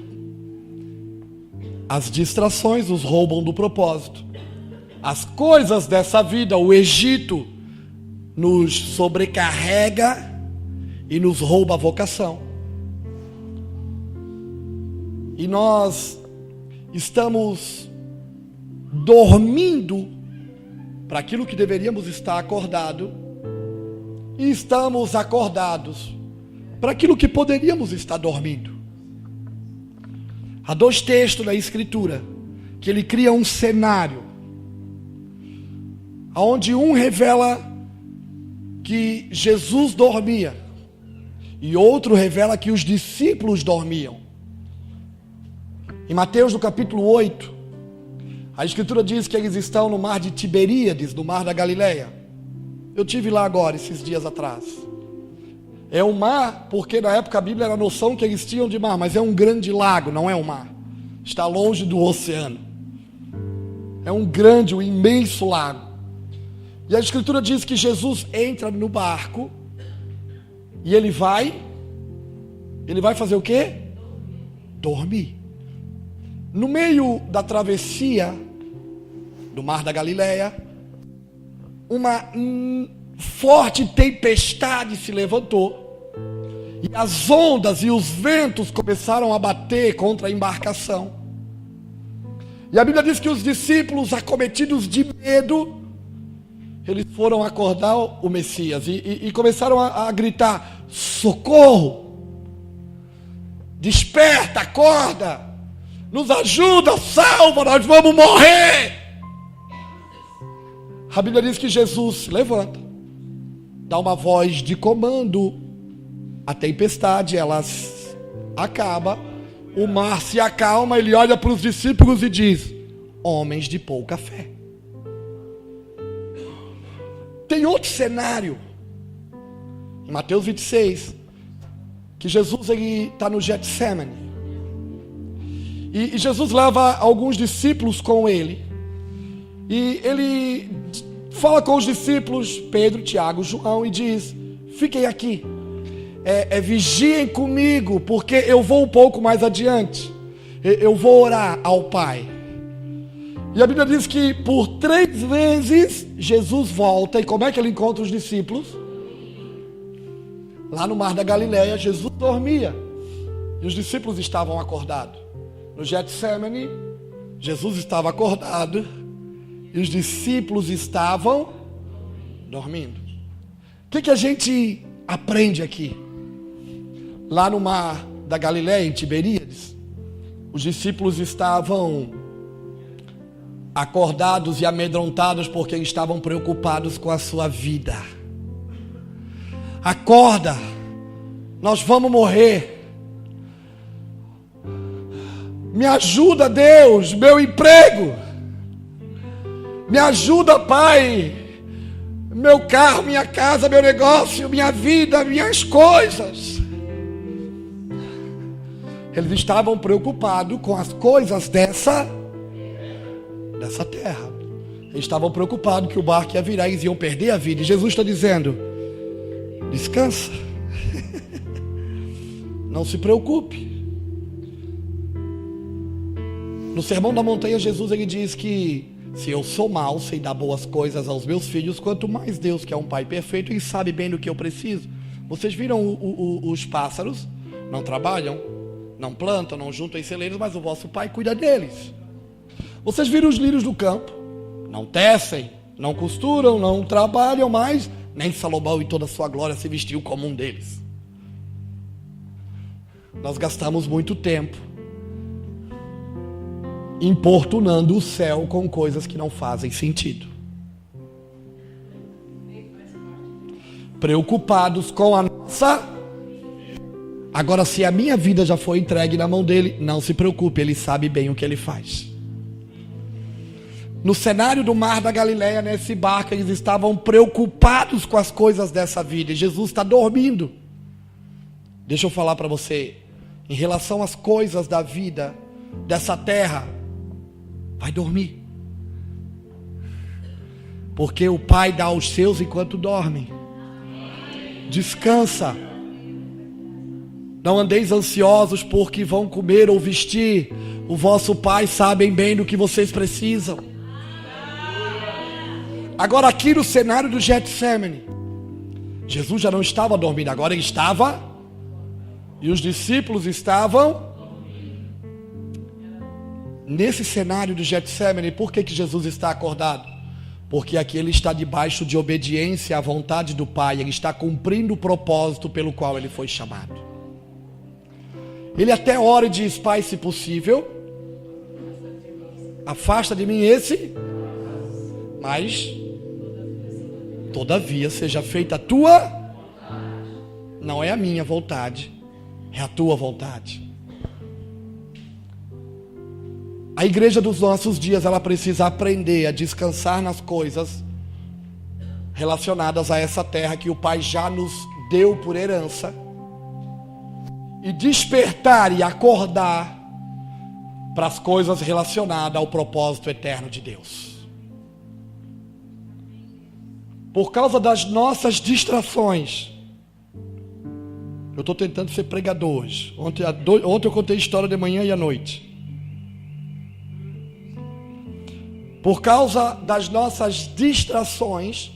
[SPEAKER 1] as distrações nos roubam do propósito. As coisas dessa vida, o Egito, nos sobrecarrega e nos rouba a vocação. E nós estamos dormindo para aquilo que deveríamos estar acordado, e estamos acordados para aquilo que poderíamos estar dormindo. Há 2 textos na Escritura que ele cria um cenário, onde um revela que Jesus dormia e outro revela que os discípulos dormiam. Em Mateus, no capítulo 8, a Escritura diz que eles estão no mar de Tiberíades, no mar da Galileia. Eu tive lá agora, esses dias atrás. É um mar, porque na época a Bíblia era a noção que eles tinham de mar, mas é um grande lago, não é um mar. Está longe do oceano. É um grande, um imenso lago. E a Escritura diz que Jesus entra no barco e ele vai fazer o quê? Dormir. No meio da travessia do Mar da Galileia, uma forte tempestade se levantou e as ondas e os ventos começaram a bater contra a embarcação. E a Bíblia diz que os discípulos, acometidos de medo, eles foram acordar o Messias e começaram a gritar: socorro, desperta, acorda, nos ajuda, salva, nós vamos morrer. A Bíblia diz que Jesus se levanta, dá uma voz de comando, a tempestade ela acaba, o mar se acalma, ele olha para os discípulos e diz: homens de pouca fé. Tem outro cenário, em Mateus 26, que Jesus está no Getsemane, e Jesus leva alguns discípulos com ele, e ele fala com os discípulos, Pedro, Tiago, João, e diz: fiquem aqui, vigiem comigo, porque eu vou um pouco mais adiante, eu vou orar ao Pai. E a Bíblia diz que por 3 vezes Jesus volta, e como é que ele encontra os discípulos? Lá no Mar da Galileia, Jesus dormia, e os discípulos estavam acordados. No Getsemane, Jesus estava acordado, e os discípulos estavam dormindo. O que a gente aprende aqui? Lá no Mar da Galileia, em Tiberíades, os discípulos estavam acordados e amedrontados porque estavam preocupados com a sua vida. Acorda, nós vamos morrer. Me ajuda, Deus, meu emprego. Me ajuda, Pai, meu carro, minha casa, meu negócio, minha vida, minhas coisas. Eles estavam preocupados com as coisas dessa terra. Eles estavam preocupados que o barco ia virar e eles iam perder a vida. E Jesus está dizendo: descansa. Não se preocupe. No Sermão da Montanha, Jesus ele diz que se eu sou mau, sei dar boas coisas aos meus filhos, quanto mais Deus, que é um Pai perfeito e sabe bem do que eu preciso. Vocês viram os pássaros? Não trabalham, não plantam, não juntam em celeiros, mas o vosso Pai cuida deles. Vocês viram os lírios do campo? Não tecem, não costuram, não trabalham, mas nem Salomão em toda a sua glória se vestiu como um deles. Nós gastamos muito tempo importunando o céu com coisas que não fazem sentido. Preocupados com a nossa... Agora, se a minha vida já foi entregue na mão dele, não se preocupe, ele sabe bem o que ele faz. No cenário do Mar da Galileia, nesse barco, eles estavam preocupados com as coisas dessa vida, e Jesus está dormindo. Deixa eu falar para você, em relação às coisas da vida, dessa terra, vai dormir. Porque o Pai dá aos seus enquanto dormem. Descansa. Não andeis ansiosos por que vão comer ou vestir. O vosso Pai sabe bem do que vocês precisam. Agora aqui no cenário do Getsemane, Jesus já não estava dormindo, agora ele estava, e os discípulos estavam. Nesse cenário do Getsemane, por que Jesus está acordado? Porque aqui ele está debaixo de obediência à vontade do Pai, ele está cumprindo o propósito pelo qual ele foi chamado. Ele até ora e diz: Pai, se possível, afasta de mim esse, mas todavia seja feita a tua, não é a minha vontade, é a tua vontade. A igreja dos nossos dias, ela precisa aprender a descansar nas coisas relacionadas a essa terra que o Pai já nos deu por herança, e despertar e acordar para as coisas relacionadas ao propósito eterno de Deus. Por causa das nossas distrações, eu estou tentando ser pregador hoje. Ontem eu contei história de manhã e à noite. Por causa das nossas distrações,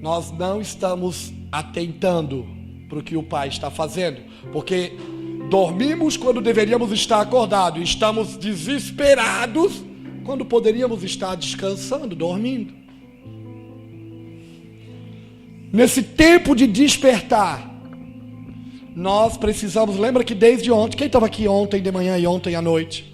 [SPEAKER 1] nós não estamos atentando para o que o Pai está fazendo, porque dormimos quando deveríamos estar acordados, e estamos desesperados quando poderíamos estar descansando, dormindo. Nesse tempo de despertar, nós precisamos, lembra que desde ontem, quem estava aqui ontem de manhã e ontem à noite?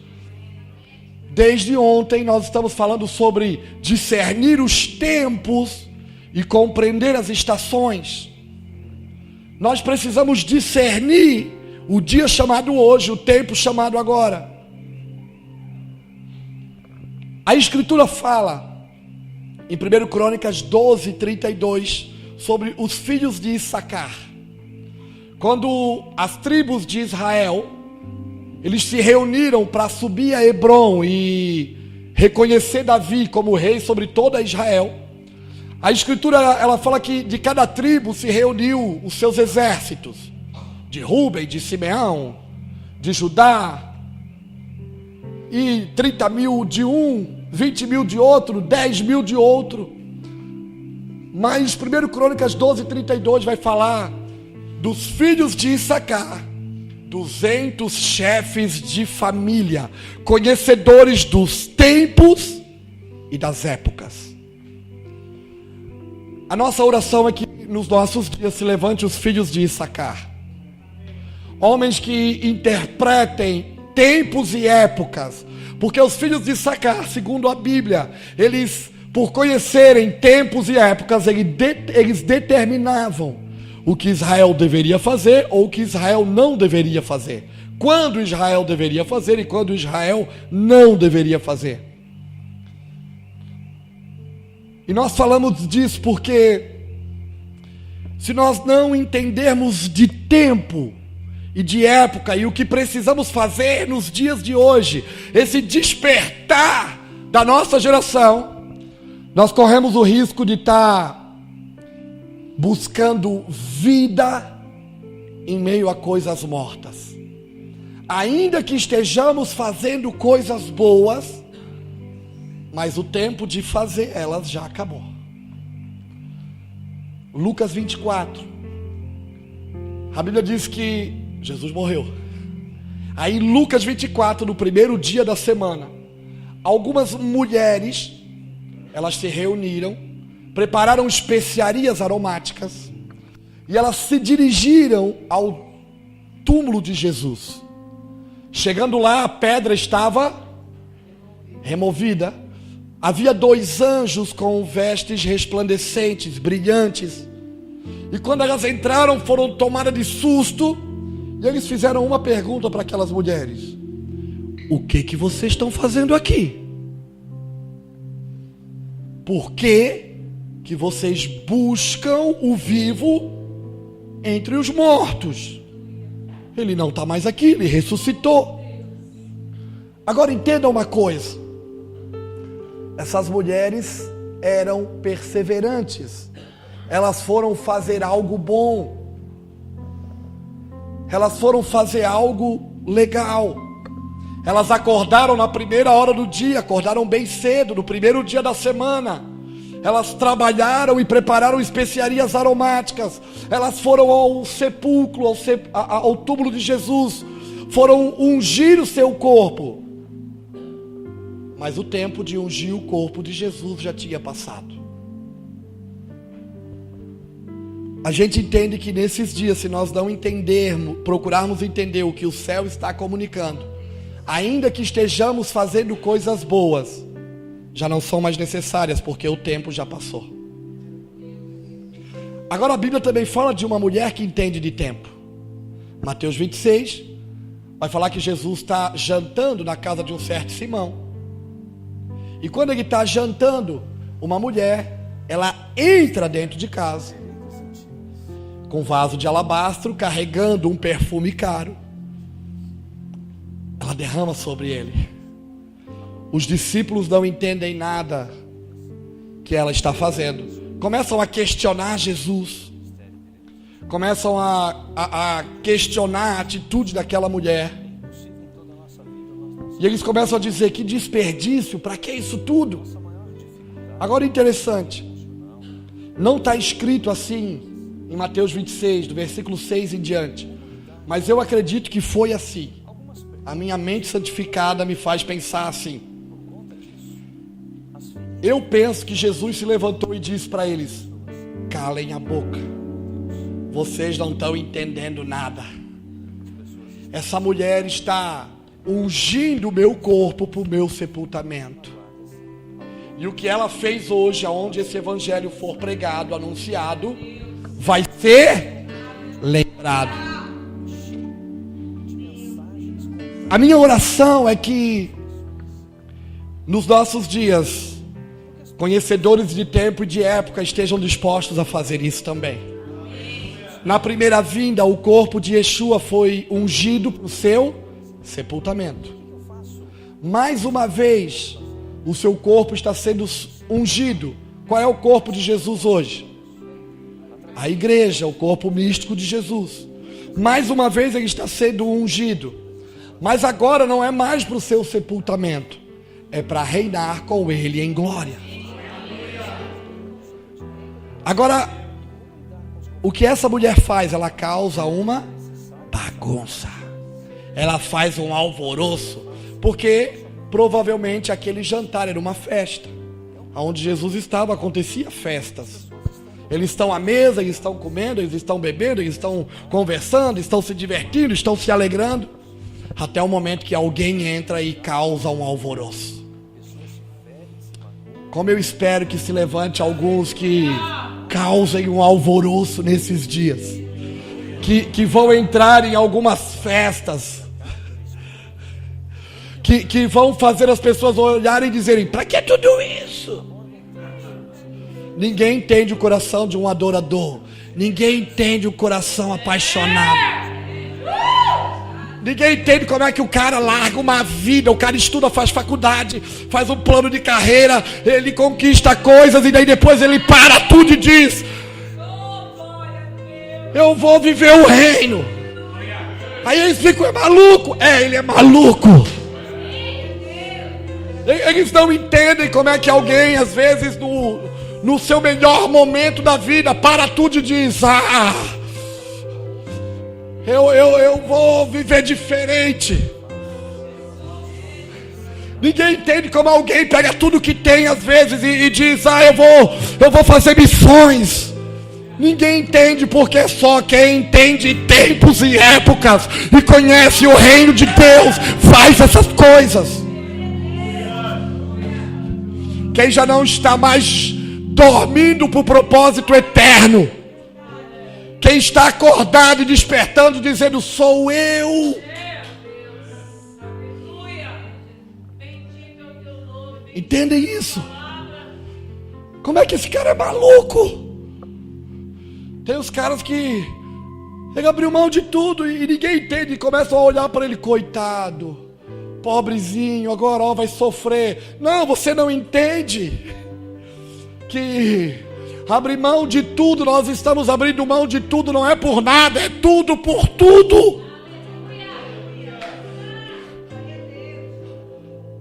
[SPEAKER 1] Desde ontem nós estamos falando sobre discernir os tempos e compreender as estações. Nós precisamos discernir o dia chamado hoje, o tempo chamado agora. A Escritura fala em 1 Crônicas 12, 32 sobre os filhos de Issacar. Quando as tribos de Israel, eles se reuniram para subir a Hebrom e reconhecer Davi como rei sobre toda Israel. A Escritura ela fala que de cada tribo se reuniu os seus exércitos, de Rúben, de Simeão, de Judá, e 30 mil de um, 20 mil de outro, 10 mil de outro. Mas 1 Crônicas 12, 32 vai falar dos filhos de Issacar, 200 chefes de família, conhecedores dos tempos e das épocas. A nossa oração é que nos nossos dias se levante os filhos de Issacar, homens que interpretem tempos e épocas, porque os filhos de Issacar, segundo a Bíblia, eles, por conhecerem tempos e épocas, eles determinavam o que Israel deveria fazer ou o que Israel não deveria fazer, quando Israel deveria fazer e quando Israel não deveria fazer. E nós falamos disso porque se nós não entendermos de tempo e de época e o que precisamos fazer nos dias de hoje, esse despertar da nossa geração, nós corremos o risco de estar buscando vida em meio a coisas mortas. Ainda que estejamos fazendo coisas boas, mas o tempo de fazer elas já acabou. Lucas 24, a Bíblia diz que Jesus morreu. Aí em Lucas 24, no primeiro dia da semana, algumas mulheres, elas se reuniram, prepararam especiarias aromáticas e elas se dirigiram ao túmulo de Jesus. Chegando lá, a pedra estava removida. Havia 2 anjos com vestes resplandecentes, brilhantes. E quando elas entraram, foram tomadas de susto. E eles fizeram uma pergunta para aquelas mulheres: o que vocês estão fazendo aqui? Por que vocês buscam o vivo entre os mortos? Ele não está mais aqui, ele ressuscitou. Agora entenda uma coisa: essas mulheres eram perseverantes, elas foram fazer algo bom, elas foram fazer algo legal. Elas acordaram na primeira hora do dia, acordaram bem cedo, no primeiro dia da semana. Elas trabalharam e prepararam especiarias aromáticas. Elas foram ao sepulcro, ao túmulo de Jesus, foram ungir o seu corpo. Mas o tempo de ungir o corpo de Jesus já tinha passado. A gente entende que nesses dias, se nós não entendermos, procurarmos entender o que o céu está comunicando, ainda que estejamos fazendo coisas boas, já não são mais necessárias, porque o tempo já passou. Agora a Bíblia também fala de uma mulher que entende de tempo. Mateus 26 vai falar que Jesus está jantando na casa de um certo Simão. E quando ele está jantando, uma mulher ela entra dentro de casa, com vaso de alabastro, carregando um perfume caro. Ela derrama sobre ele. Os discípulos não entendem nada que ela está fazendo. Começam a questionar Jesus. Começam a questionar a atitude daquela mulher. E eles começam a dizer: que desperdício, para que isso tudo? Agora interessante, não está escrito assim em Mateus 26, do versículo 6 em diante, mas eu acredito que foi assim. A minha mente santificada me faz pensar assim. Eu penso que Jesus se levantou e disse para eles: calem a boca, vocês não estão entendendo nada. Essa mulher está ungindo o meu corpo para o meu sepultamento. E o que ela fez hoje, aonde esse evangelho for pregado, anunciado, vai ser lembrado. A minha oração é que nos nossos dias, conhecedores de tempo e de época estejam dispostos a fazer isso também. Na primeira vinda, o corpo de Yeshua foi ungido para o seu sepultamento. Mais uma vez, o seu corpo está sendo ungido. Qual é o corpo de Jesus hoje? A igreja, o corpo místico de Jesus. Mais uma vez ele está sendo ungido. Mas agora não é mais para o seu sepultamento, é para reinar com ele em glória. Agora, o que essa mulher faz? Ela causa uma bagunça. Ela faz um alvoroço, porque provavelmente aquele jantar era uma festa. Onde Jesus estava, acontecia festas. Eles estão à mesa, eles estão comendo, eles estão bebendo, eles estão conversando, estão se divertindo, estão se alegrando, até o momento que alguém entra e causa um alvoroço. Como eu espero que se levante alguns que causem um alvoroço nesses dias, que vão entrar em algumas festas, que vão fazer as pessoas olharem e dizerem: para que tudo isso? Ninguém entende o coração de um adorador. Ninguém entende o coração apaixonado. Ninguém entende como é que o cara larga uma vida. O cara estuda, faz faculdade, faz um plano de carreira, ele conquista coisas e daí depois ele para tudo e diz: eu vou viver o reino. Aí eles ficam: é maluco? É, ele é maluco. Eles não entendem como é que alguém, às vezes, no seu melhor momento da vida, para tudo e diz: eu vou viver diferente. Ninguém entende como alguém pega tudo que tem, às vezes, e diz: eu vou fazer missões. Ninguém entende, porque só quem entende tempos e épocas e conhece o reino de Deus faz essas coisas. Quem já não está mais dormindo para o propósito eterno, quem está acordado e despertando, dizendo: sou eu. Entendem isso? Como é que esse cara é maluco? Tem os caras que ele abriu mão de tudo e ninguém entende, e começam a olhar para ele: coitado, pobrezinho, agora vai sofrer. Não, você não entende que abrir mão de tudo, nós estamos abrindo mão de tudo, não é por nada, é tudo por tudo.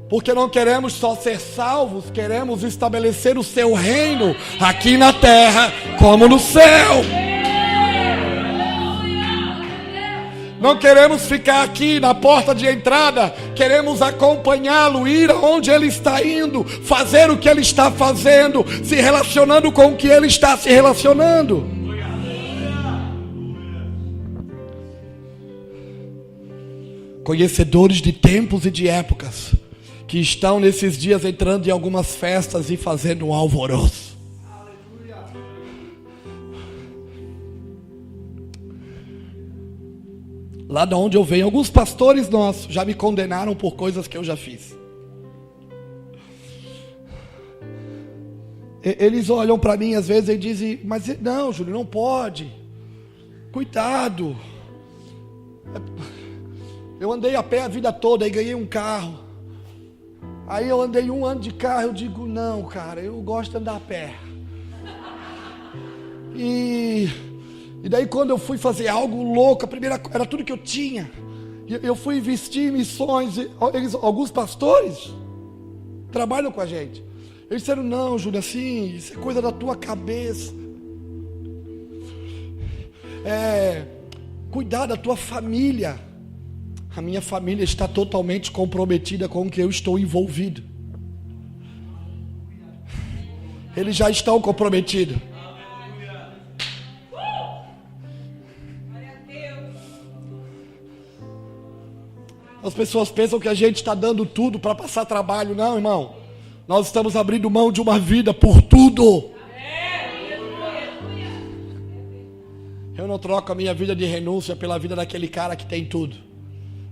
[SPEAKER 1] Porque não queremos só ser salvos, queremos estabelecer o seu reino aqui na terra como no céu. Não queremos ficar aqui na porta de entrada, queremos acompanhá-lo, ir aonde ele está indo, fazer o que ele está fazendo, se relacionando com o que ele está se relacionando. Conhecedores de tempos e de épocas, que estão nesses dias entrando em algumas festas e fazendo um alvoroço. Lá de onde eu venho, alguns pastores nossos já me condenaram por coisas que eu já fiz. Eles olham para mim às vezes e dizem, mas não, Júlio, não pode. Cuidado. Eu andei a pé a vida toda e ganhei um carro. Aí eu andei 1 ano de carro, eu digo, não, cara, eu gosto de andar a pé. E daí quando eu fui fazer algo louco, a primeira era tudo que eu tinha. Eu fui investir em missões. Alguns pastores trabalham com a gente. Eles disseram, não, Júlio, assim, isso é coisa da tua cabeça. Cuidar da tua família. A minha família está totalmente comprometida com o que eu estou envolvido. Eles já estão comprometidos. As pessoas pensam que a gente está dando tudo para passar trabalho. Não, irmão. Nós estamos abrindo mão de uma vida por tudo. Eu não troco a minha vida de renúncia pela vida daquele cara que tem tudo.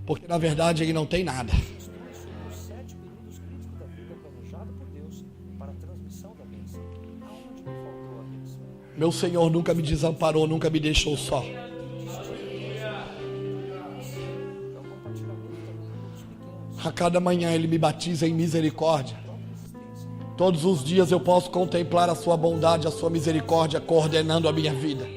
[SPEAKER 1] Porque na verdade ele não tem nada. Meu Senhor nunca me desamparou, nunca me deixou só. A cada manhã Ele me batiza em misericórdia. Todos os dias eu posso contemplar a sua bondade, a sua misericórdia coordenando a minha vida.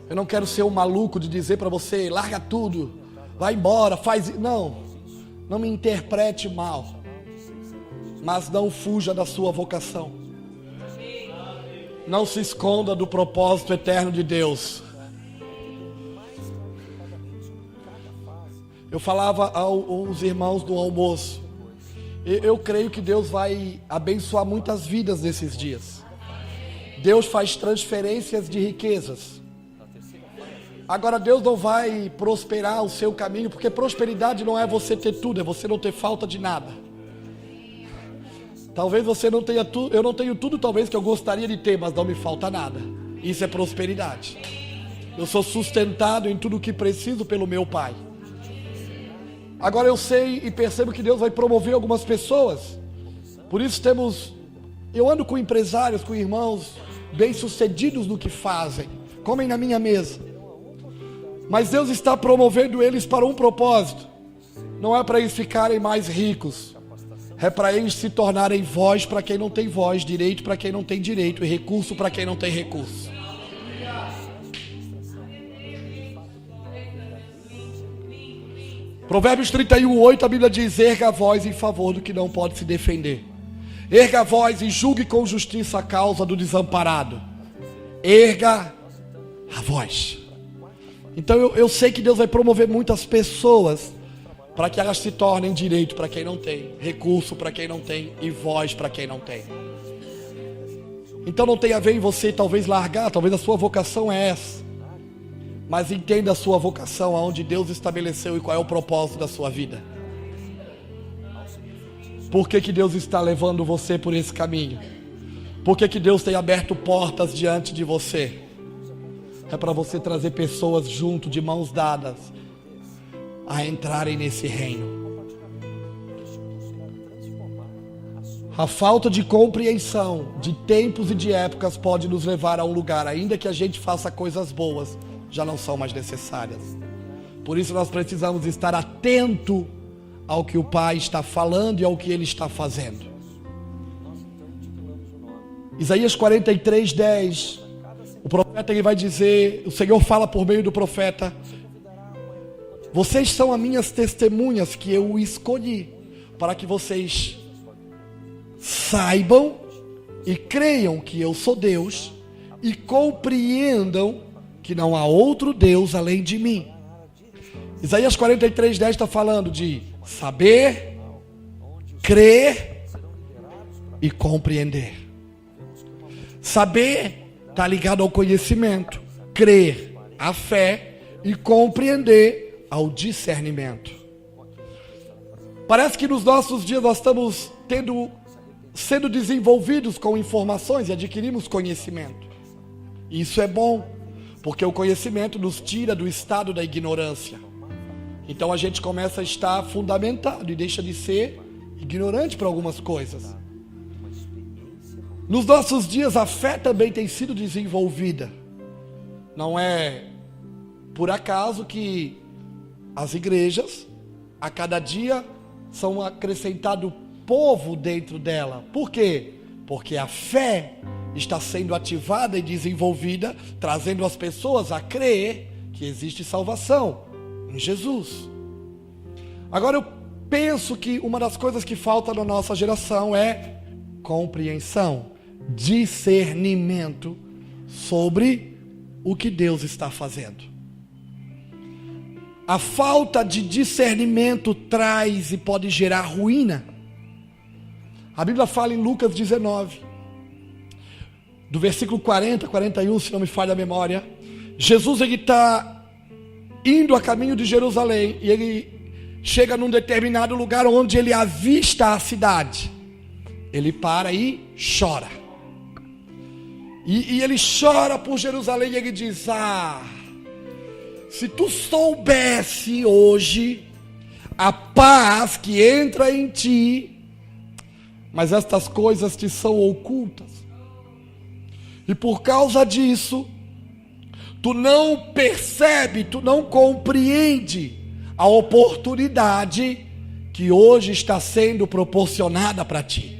[SPEAKER 1] Eu não quero ser um maluco de dizer para você, larga tudo, vai embora, faz... Não me interprete mal, mas não fuja da sua vocação. Não se esconda do propósito eterno de Deus. Eu falava aos irmãos do almoço, eu creio que Deus vai abençoar muitas vidas nesses dias. Deus faz transferências de riquezas. Agora Deus não vai prosperar o seu caminho, porque prosperidade não é você ter tudo, é você não ter falta de nada. Talvez você não tenha tudo, eu não tenho tudo talvez que eu gostaria de ter, mas não me falta nada. Isso é prosperidade. Eu sou sustentado em tudo o que preciso pelo meu Pai. Agora eu sei e percebo que Deus vai promover algumas pessoas. Por isso eu ando com empresários, com irmãos bem-sucedidos no que fazem, comem na minha mesa. Mas Deus está promovendo eles para um propósito. Não é para eles ficarem mais ricos. É para eles se tornarem voz para quem não tem voz, direito para quem não tem direito e recurso para quem não tem recurso. Provérbios 31:8, a Bíblia diz, erga a voz em favor do que não pode se defender. Erga a voz e julgue com justiça a causa do desamparado. Erga a voz. Então eu sei que Deus vai promover muitas pessoas para que elas se tornem direito para quem não tem, recurso para quem não tem e voz para quem não tem. Então não tem a ver em você talvez largar, talvez a sua vocação é essa. Mas entenda a sua vocação, aonde Deus estabeleceu e qual é o propósito da sua vida. Por que Deus está levando você por esse caminho? Por que Deus tem aberto portas diante de você? É para você trazer pessoas junto, de mãos dadas, a entrarem nesse reino. A falta de compreensão de tempos e de épocas pode nos levar a um lugar, ainda que a gente faça coisas boas, já não são mais necessárias. Por isso nós precisamos estar atento ao que o Pai está falando e ao que Ele está fazendo. Isaías 43:10, o profeta ele vai dizer, o Senhor fala por meio do profeta: vocês são as minhas testemunhas que eu escolhi, para que vocês saibam e creiam que eu sou Deus e compreendam que não há outro Deus além de mim. Isaías 43:10 está falando de saber, crer e compreender. Saber está ligado ao conhecimento, crer à fé e compreender ao discernimento. Parece que nos nossos dias nós estamos sendo desenvolvidos com informações e adquirimos conhecimento. Isso é bom, porque o conhecimento nos tira do estado da ignorância. Então a gente começa a estar fundamentado e deixa de ser ignorante para algumas coisas. Nos nossos dias a fé também tem sido desenvolvida. Não é por acaso que as igrejas, a cada dia, são acrescentado povo dentro dela. Por quê? Porque a fé está sendo ativada e desenvolvida, trazendo as pessoas a crer que existe salvação em Jesus. Agora eu penso que uma das coisas que falta na nossa geração é compreensão, discernimento sobre o que Deus está fazendo. A falta de discernimento traz e pode gerar ruína. A Bíblia fala em Lucas 19, do versículo 40, 41, se não me falha a memória. Jesus está indo a caminho de Jerusalém e ele chega num determinado lugar onde ele avista a cidade. Ele para e chora. E ele chora por Jerusalém e ele diz: se tu soubesse hoje a paz que entra em ti, mas estas coisas te são ocultas. E por causa disso, tu não percebe, tu não compreende a oportunidade que hoje está sendo proporcionada para ti.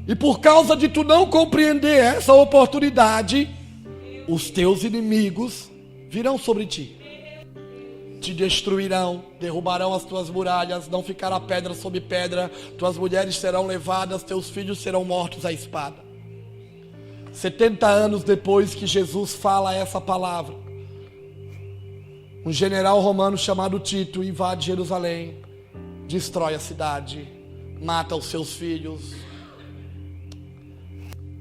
[SPEAKER 1] E por causa de tu não compreender essa oportunidade, os teus inimigos virão sobre ti. Te destruirão, derrubarão as tuas muralhas, não ficará pedra sobre pedra, tuas mulheres serão levadas, teus filhos serão mortos à espada. 70 anos depois que Jesus fala essa palavra, um general romano chamado Tito invade Jerusalém, destrói a cidade, mata os seus filhos,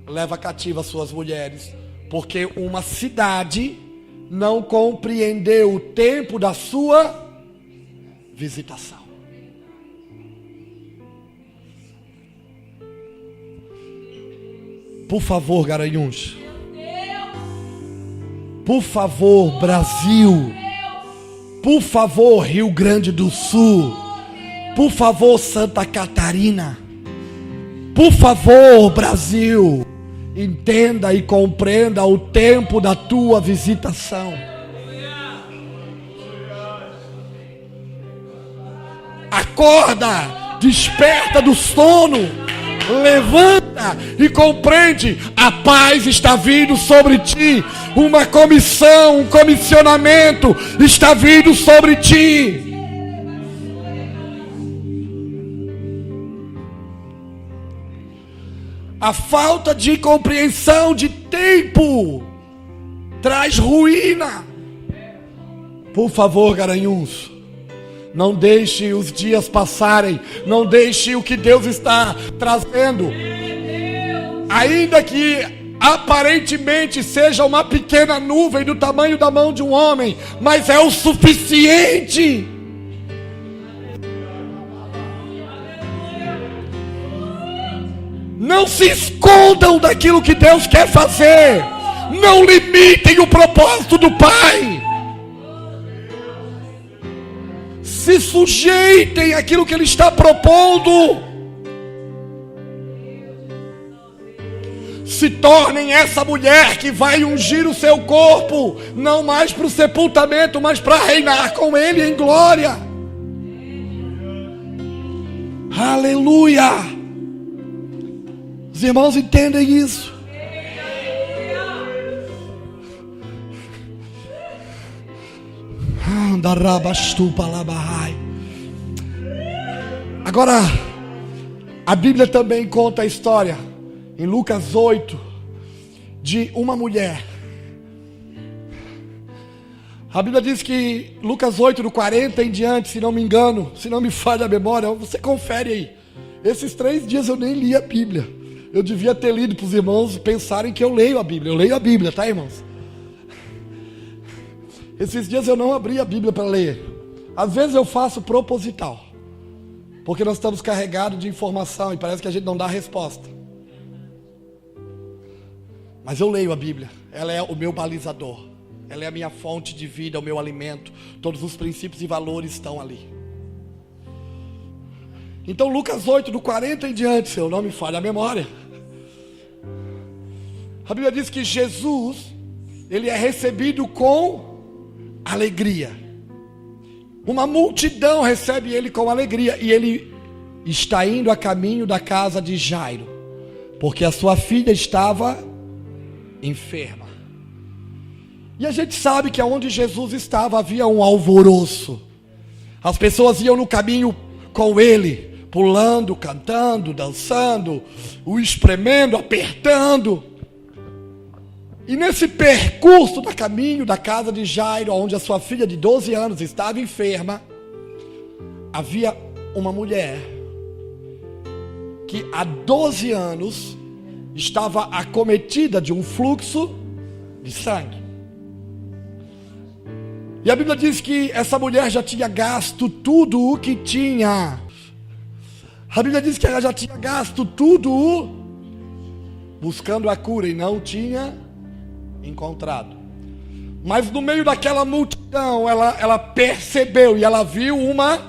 [SPEAKER 1] leva cativa as suas mulheres, porque uma cidade não compreendeu o tempo da sua visitação. Por favor, Garanhuns. Por favor, Brasil. Por favor, Rio Grande do Sul. Por favor, Santa Catarina. Por favor, Brasil. Entenda e compreenda o tempo da tua visitação. Acorda, desperta do sono, levanta e compreende. A paz está vindo sobre ti. Uma comissão, um comissionamento está vindo sobre ti. A falta de compreensão de tempo traz ruína. Por favor, Garanhuns, não deixe os dias passarem. Não deixe o que Deus está trazendo, ainda que aparentemente seja uma pequena nuvem do tamanho da mão de um homem, mas é o suficiente. Não se escondam daquilo que Deus quer fazer. Não limitem o propósito do Pai. Se sujeitem àquilo que Ele está propondo. Se tornem essa mulher que vai ungir o seu corpo, não mais para o sepultamento, mas para reinar com Ele em glória. Aleluia! Os irmãos entendem isso? Agora, a Bíblia também conta a história, em Lucas 8, de uma mulher. A Bíblia diz que, Lucas 8, do 40 em diante, se não me engano, se não me falha a memória, você confere aí. Esses 3 dias eu nem li a Bíblia. Eu devia ter lido para os irmãos pensarem que eu leio a Bíblia. Eu leio a Bíblia, tá, irmãos? Esses dias eu não abri a Bíblia para ler. Às vezes eu faço proposital, porque nós estamos carregados de informação e parece que a gente não dá resposta. Mas eu leio a Bíblia. Ela é o meu balizador. Ela é a minha fonte de vida, o meu alimento. Todos os princípios e valores estão ali. Então Lucas 8, do 40 em diante, se eu não me falha a memória, a Bíblia diz que Jesus, ele é recebido com alegria. Uma multidão recebe ele com alegria, e ele está indo a caminho da casa de Jairo, porque a sua filha estava enferma. E a gente sabe que aonde Jesus estava havia um alvoroço. As pessoas iam no caminho com ele, pulando, cantando, dançando, o espremendo, apertando. E nesse percurso do caminho da casa de Jairo, onde a sua filha de 12 anos estava enferma, havia uma mulher que há 12 anos estava acometida de um fluxo de sangue. E a Bíblia diz que essa mulher já tinha gasto tudo o que tinha. A Bíblia diz que ela já tinha gasto tudo buscando a cura e não tinha encontrado. Mas no meio daquela multidão, ela percebeu e ela viu uma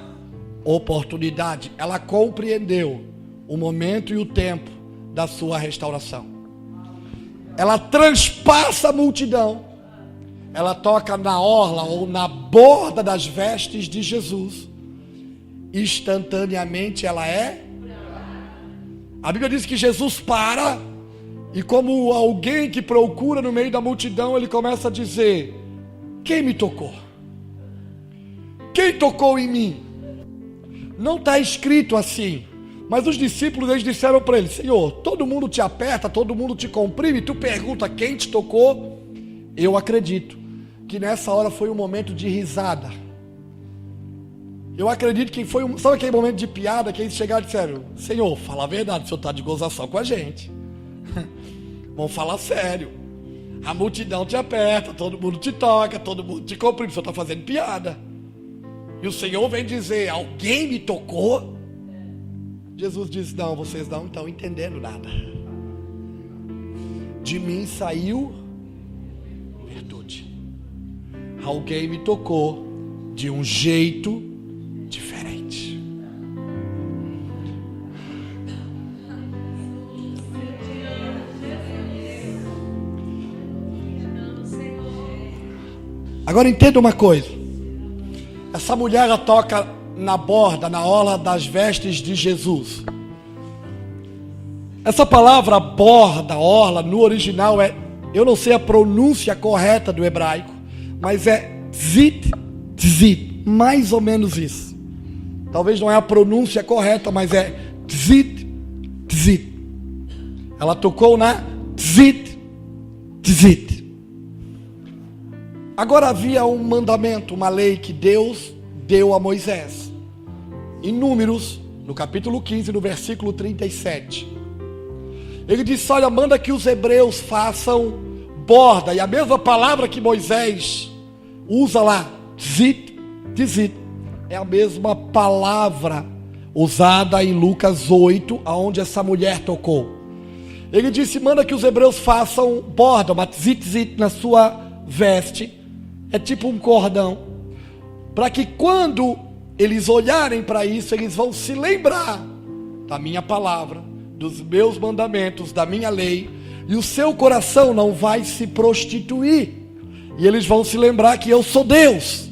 [SPEAKER 1] oportunidade. Ela compreendeu o momento e o tempo da sua restauração. Ela transpassa a multidão. Ela toca na orla ou na borda das vestes de Jesus. Instantaneamente ela é. A Bíblia diz que Jesus para, e como alguém que procura no meio da multidão, ele começa a dizer: quem me tocou? Quem tocou em mim? Não está escrito assim, mas os discípulos, eles disseram para ele: Senhor, todo mundo te aperta, todo mundo te comprime, tu pergunta quem te tocou? Eu acredito que nessa hora foi um momento de risada. Eu acredito que foi sabe aquele momento de piada que eles chegaram e disseram: Senhor, fala a verdade, o senhor está de gozação com a gente. Vamos falar sério. A multidão te aperta, todo mundo te toca, todo mundo te comprime, o senhor está fazendo piada. E o Senhor vem dizer: alguém me tocou? Jesus diz: não, vocês não estão entendendo nada. De mim saiu virtude. Alguém me tocou de um jeito diferente. Agora entenda uma coisa. Essa mulher, ela toca na borda, na orla das vestes de Jesus. Essa palavra borda, orla, no original eu não sei a pronúncia correta do hebraico, mas é tzit, tzit, mais ou menos isso. Talvez não é a pronúncia correta, mas é tzit, tzit. Ela tocou na tzit, tzit. Agora havia um mandamento, uma lei que Deus deu a Moisés. Em Números, no capítulo 15, no versículo 37. Ele disse: olha, manda que os hebreus façam borda. E a mesma palavra que Moisés usa lá, tzit, tzit, é a mesma palavra usada em Lucas 8, aonde essa mulher tocou. Ele disse: manda que os hebreus façam borda, uma tzit, tzit na sua veste. É tipo um cordão, para que quando eles olharem para isso, eles vão se lembrar da minha palavra, dos meus mandamentos, da minha lei, e o seu coração não vai se prostituir, e eles vão se lembrar que eu sou Deus.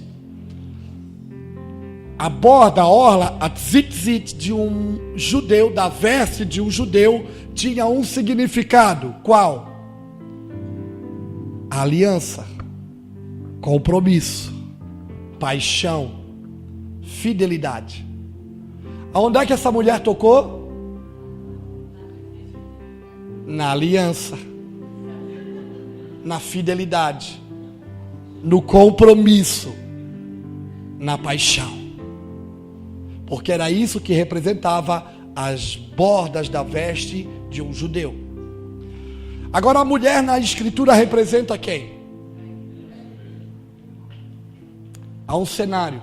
[SPEAKER 1] A borda, a orla, a tzitzit de um judeu, da veste de um judeu, tinha um significado. Qual? A aliança, compromisso, paixão, fidelidade. Aonde é que essa mulher tocou? Na aliança, na fidelidade, no compromisso, na paixão. Porque era isso que representava as bordas da veste de um judeu. Agora, a mulher na escritura representa quem? Há um cenário.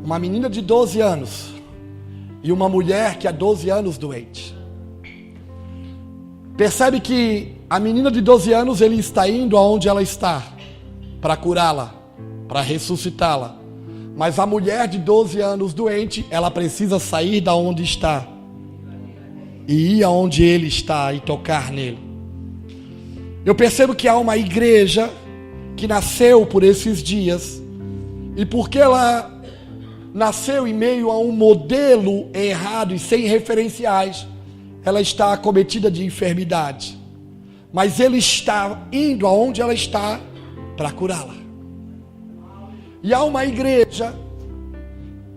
[SPEAKER 1] Uma menina de 12 anos e uma mulher que há 12 anos doente. Percebe que a menina de 12 anos, ele está indo aonde ela está para curá-la, para ressuscitá-la. Mas a mulher de 12 anos doente, ela precisa sair da onde está e ir aonde ele está e tocar nele. Eu percebo que há uma igreja que nasceu por esses dias, e porque ela nasceu em meio a um modelo errado e sem referenciais, ela está acometida de enfermidade. Mas ele está indo aonde ela está para curá-la. E há uma igreja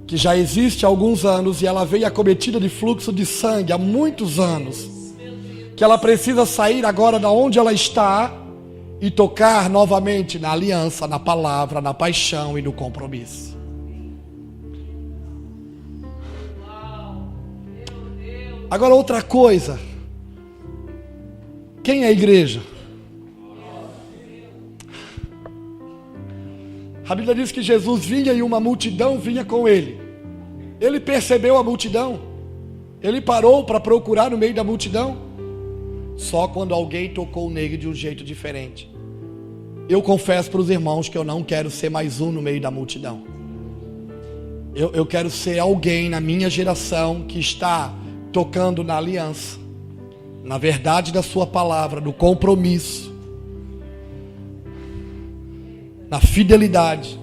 [SPEAKER 1] que já existe há alguns anos e ela veio acometida de fluxo de sangue há muitos anos, que ela precisa sair agora da onde ela está e tocar novamente na aliança, na palavra, na paixão e no compromisso. Agora outra coisa, quem é a igreja? A Bíblia diz que Jesus vinha e uma multidão vinha com ele. Ele percebeu a multidão. Ele parou para procurar no meio da multidão. Só quando alguém tocou nele de um jeito diferente. Eu confesso para os irmãos que eu não quero ser mais um no meio da multidão. Eu quero ser alguém na minha geração que está tocando na aliança, na verdade da sua palavra, no compromisso, na fidelidade,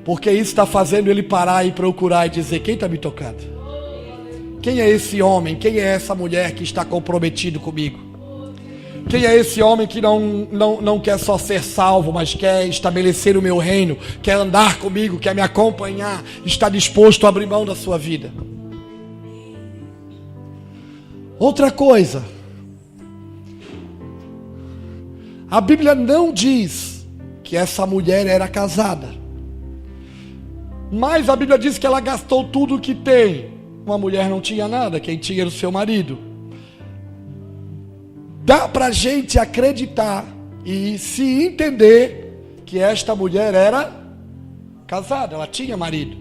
[SPEAKER 1] porque isso está fazendo ele parar e procurar e dizer: quem está me tocando? Quem é esse homem? Quem é essa mulher que está comprometido comigo? Quem é esse homem que não quer só ser salvo, mas quer estabelecer o meu reino, quer andar comigo, quer me acompanhar, está disposto a abrir mão da sua vida? Outra coisa, a Bíblia não diz que essa mulher era casada, mas a Bíblia diz que ela gastou tudo o que tem. Uma mulher não tinha nada, quem tinha era o seu marido. Dá para a gente acreditar e se entender que esta mulher era casada, ela tinha marido.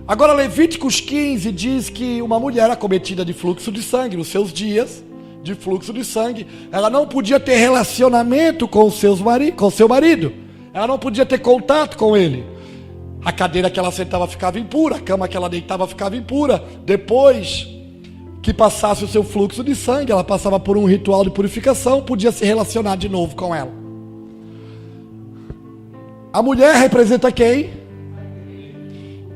[SPEAKER 1] Agora Levíticos 15 diz que uma mulher acometida de fluxo de sangue, nos seus dias de fluxo de sangue, ela não podia ter relacionamento com seu marido, ela não podia ter contato com ele. A cadeira que ela sentava ficava impura, a cama que ela deitava ficava impura. Depois que passasse o seu fluxo de sangue, ela passava por um ritual de purificação, podia se relacionar de novo com ela. A mulher representa quem?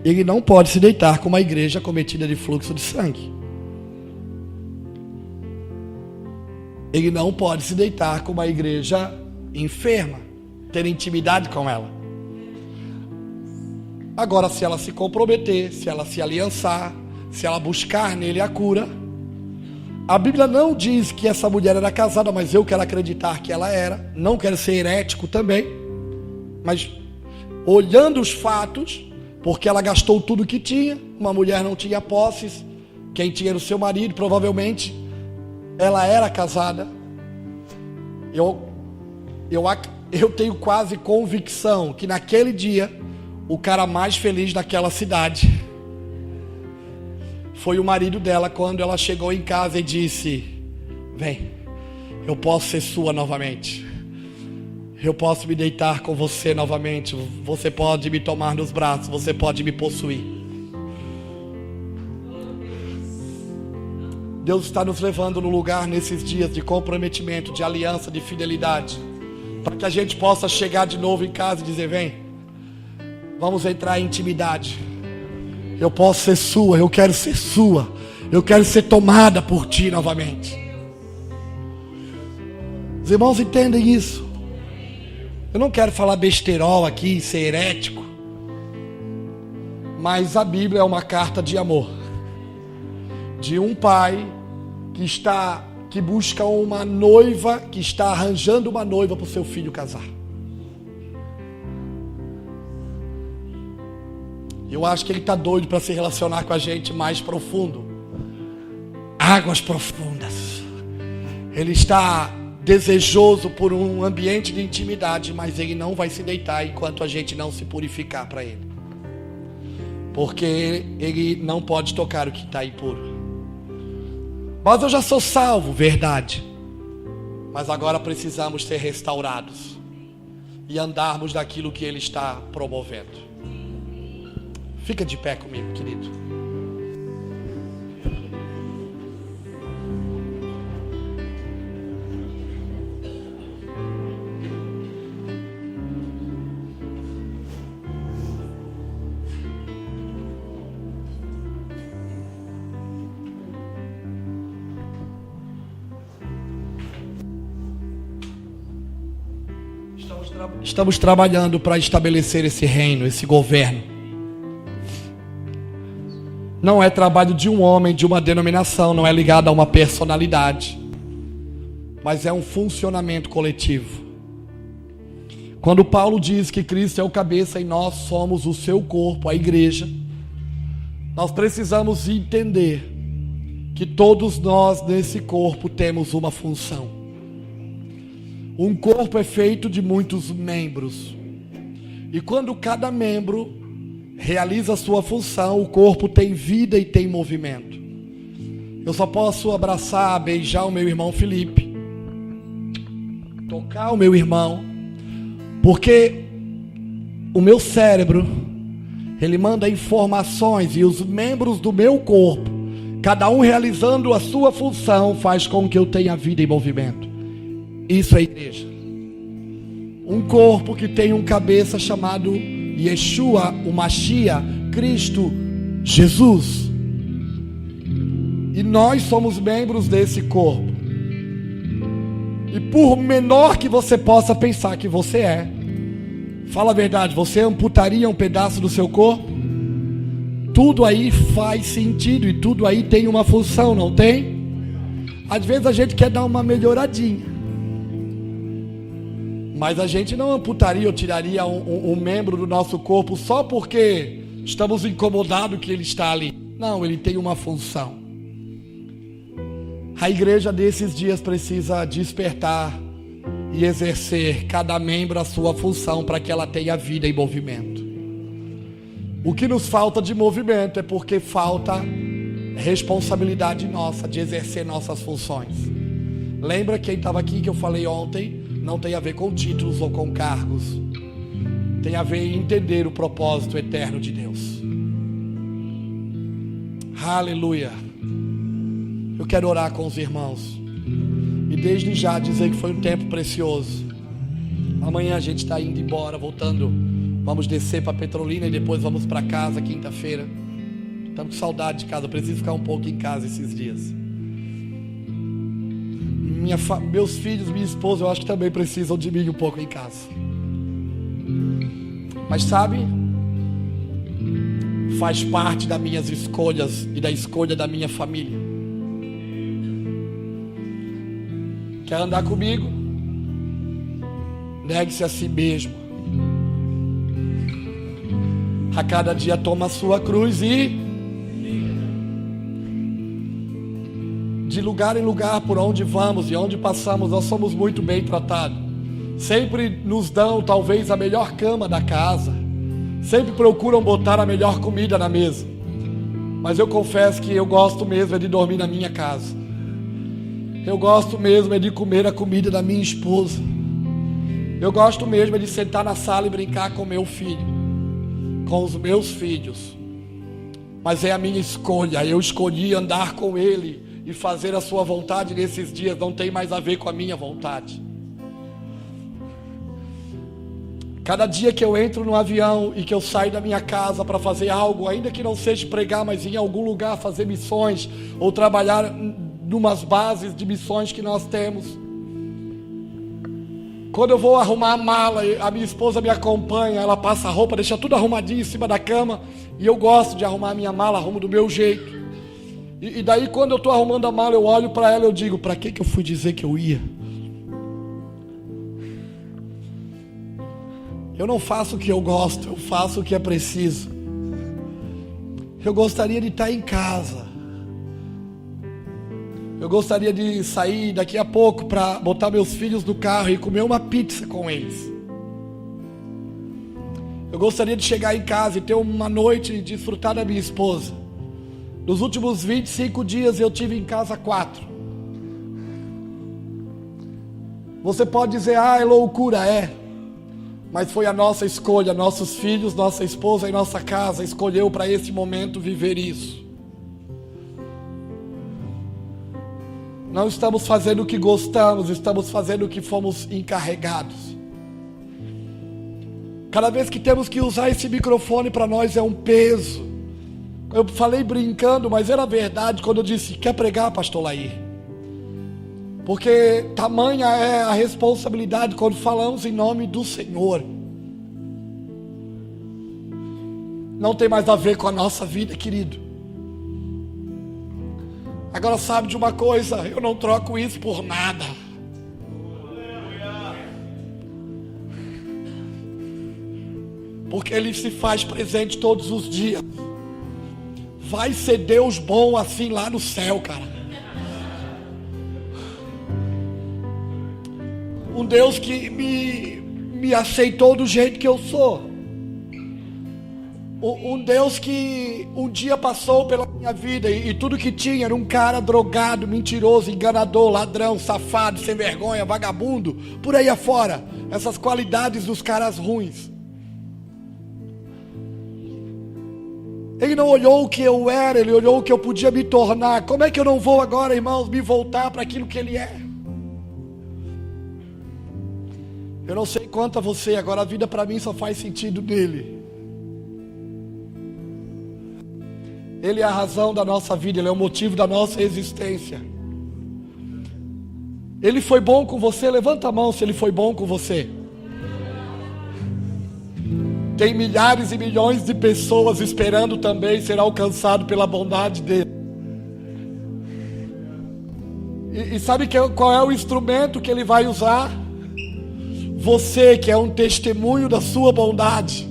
[SPEAKER 1] Ele não pode se deitar com uma igreja acometida de fluxo de sangue. Ele não pode se deitar com uma igreja enferma, ter intimidade com ela. Agora, se ela se comprometer, se ela se aliançar, se ela buscar nele a cura, a Bíblia não diz que essa mulher era casada, mas eu quero acreditar que ela era. Não quero ser herético também, mas olhando os fatos, porque ela gastou tudo que tinha, uma mulher não tinha posses, quem tinha era o seu marido, provavelmente ela era casada. Eu tenho quase convicção que naquele dia, o cara mais feliz daquela cidade foi o marido dela, quando ela chegou em casa e disse: vem, eu posso ser sua novamente, eu posso me deitar com você novamente, você pode me tomar nos braços, você pode me possuir. Deus está nos levando no lugar nesses dias de comprometimento, de aliança, de fidelidade, para que a gente possa chegar de novo em casa e dizer: vem, vamos entrar em intimidade. Eu posso ser sua, eu quero ser sua, eu quero ser tomada por ti novamente. Os irmãos entendem isso? Eu não quero falar besterol aqui, ser herético, mas a Bíblia é uma carta de amor, de um pai que busca uma noiva, que está arranjando uma noiva para o seu filho casar. Eu acho que ele está doido para se relacionar com a gente mais profundo. Águas profundas. Ele está desejoso por um ambiente de intimidade, mas ele não vai se deitar enquanto a gente não se purificar para ele. Porque ele não pode tocar o que está impuro. Mas eu já sou salvo, verdade. Mas agora precisamos ser restaurados e andarmos daquilo que ele está promovendo. Fica de pé comigo, querido. Estamos trabalhando para estabelecer esse reino, esse governo. Não é trabalho de um homem, de uma denominação, não é ligado a uma personalidade, mas é um funcionamento coletivo. Quando Paulo diz que Cristo é o cabeça e nós somos o seu corpo, a igreja, nós precisamos entender que todos nós nesse corpo temos uma função. Um corpo é feito de muitos membros. E quando cada membro realiza a sua função, o corpo tem vida e tem movimento. Eu só posso abraçar, beijar o meu irmão Felipe, tocar o meu irmão, porque o meu cérebro, ele manda informações e os membros do meu corpo, cada um realizando a sua função, faz com que eu tenha vida e movimento. Isso é igreja. Um corpo que tem um cabeça chamado Yeshua, o Mashiach, Cristo, Jesus. E nós somos membros desse corpo. E por menor que você possa pensar que você é, fala a verdade, você amputaria um pedaço do seu corpo? Tudo aí faz sentido e tudo aí tem uma função, não tem? Às vezes a gente quer dar uma melhoradinha, mas a gente não amputaria ou tiraria um membro do nosso corpo só porque estamos incomodados que ele está ali. Não, ele tem uma função. A igreja desses dias precisa despertar e exercer cada membro a sua função para que ela tenha vida e movimento. O que nos falta de movimento é porque falta responsabilidade nossa de exercer nossas funções. Lembra quem estava aqui que eu falei ontem? Não tem a ver com títulos ou com cargos. Tem a ver em entender o propósito eterno de Deus. Aleluia. Eu quero orar com os irmãos. E desde já dizer que foi um tempo precioso. Amanhã a gente está indo embora, voltando. Vamos descer para Petrolina e depois vamos para casa quinta-feira. Estamos com saudade de casa. Eu preciso ficar um pouco em casa esses dias. Meus filhos, minha esposa, eu acho que também precisam de mim um pouco em casa. Mas sabe, faz parte das minhas escolhas e da escolha da minha família. Quer andar comigo? Negue-se a si mesmo. A cada dia toma a sua cruz e de lugar em lugar por onde vamos e onde passamos, nós somos muito bem tratados. Sempre nos dão talvez a melhor cama da casa. Sempre procuram botar a melhor comida na mesa. Mas eu confesso que eu gosto mesmo é de dormir na minha casa. Eu gosto mesmo é de comer a comida da minha esposa. Eu gosto mesmo é de sentar na sala e brincar com meu filho, com os meus filhos. Mas é a minha escolha. Eu escolhi andar com ele e fazer a sua vontade nesses dias. Não tem mais a ver com a minha vontade. Cada dia que eu entro no avião e que eu saio da minha casa para fazer algo, ainda que não seja pregar, mas em algum lugar fazer missões ou trabalhar numas bases de missões que nós temos. Quando eu vou arrumar a mala, a minha esposa me acompanha, ela passa a roupa, deixa tudo arrumadinho em cima da cama, e eu gosto de arrumar a minha mala, arrumo do meu jeito. E daí quando eu estou arrumando a mala, eu olho para ela e eu digo, para que eu fui dizer que eu ia? Eu não faço o que eu gosto, eu faço o que é preciso. Eu gostaria de estar em casa. Eu gostaria de sair daqui a pouco para botar meus filhos no carro e comer uma pizza com eles. Eu gostaria de chegar em casa e ter uma noite e desfrutar da minha esposa. Nos últimos 25 dias eu tive em casa 4. Você pode dizer, é loucura, é. mas foi a nossa escolha, nossos filhos, nossa esposa e nossa casa escolheu para esse momento viver isso. Não estamos fazendo o que gostamos, estamos fazendo o que fomos encarregados. Cada vez que temos que usar esse microfone para nós é um peso. Eu falei brincando, mas era verdade quando eu disse: quer pregar, pastor Laí? Porque tamanha é a responsabilidade quando falamos em nome do Senhor. Não tem mais a ver com a nossa vida, querido. Agora sabe de uma coisa, eu não troco isso por nada. Porque Ele se faz presente todos os dias. Vai ser Deus bom assim lá no céu, cara. Um Deus que me aceitou do jeito que eu sou. Um Deus que um dia passou pela minha vida e tudo que tinha era um cara drogado, mentiroso, enganador, ladrão, safado, sem vergonha, vagabundo, por aí afora. Essas qualidades dos caras ruins. Ele não olhou o que eu era, Ele olhou o que eu podia me tornar. Como é que eu não vou agora, irmãos, me voltar para aquilo que Ele é? Eu não sei quanto a você, agora a vida para mim só faz sentido nele. Ele é a razão da nossa vida, Ele é o motivo da nossa existência. Ele foi bom com você? Levanta a mão se Ele foi bom com você. Tem milhares e milhões de pessoas esperando também ser alcançado pela bondade dele. E sabe qual é o instrumento que Ele vai usar? Você, que é um testemunho da sua bondade.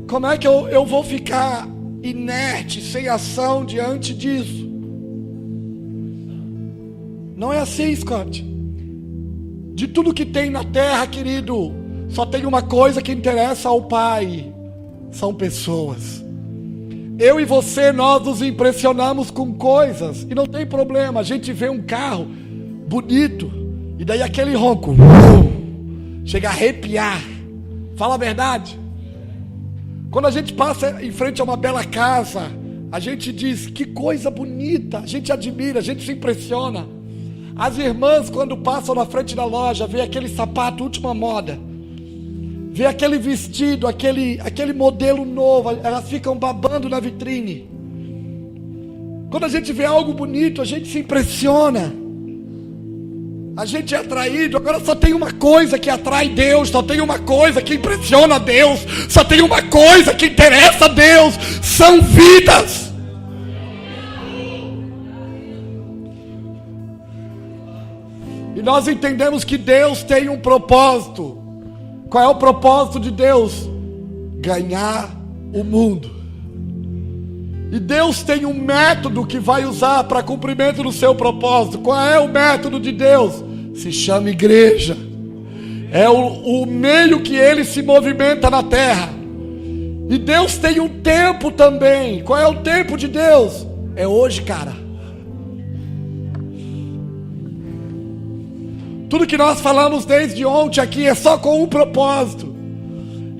[SPEAKER 1] Como é que eu vou ficar inerte, sem ação diante disso? Não é assim, Scott. De tudo que tem na terra, querido, só tem uma coisa que interessa ao Pai: são pessoas. Eu e você, nós nos impressionamos com coisas, e não tem problema. A gente vê um carro bonito, e daí aquele ronco chega a arrepiar. Fala a verdade. Quando a gente passa em frente a uma bela casa, a gente diz: que coisa bonita. A gente admira, a gente se impressiona. As irmãs, quando passam na frente da loja, vê aquele sapato última moda, vê aquele vestido, aquele modelo novo, elas ficam babando na vitrine. Quando a gente vê algo bonito, a gente se impressiona. A gente é atraído. Agora só tem uma coisa que atrai Deus, só tem uma coisa que impressiona Deus, só tem uma coisa que interessa a Deus: são vidas. E nós entendemos que Deus tem um propósito. Qual é o propósito de Deus? Ganhar o mundo. E Deus tem um método que vai usar para cumprimento do seu propósito. Qual é o método de Deus? Se chama igreja. É o meio que Ele se movimenta na terra. E Deus tem um tempo também. Qual é o tempo de Deus? É hoje, cara. Tudo que nós falamos desde ontem aqui é só com um propósito: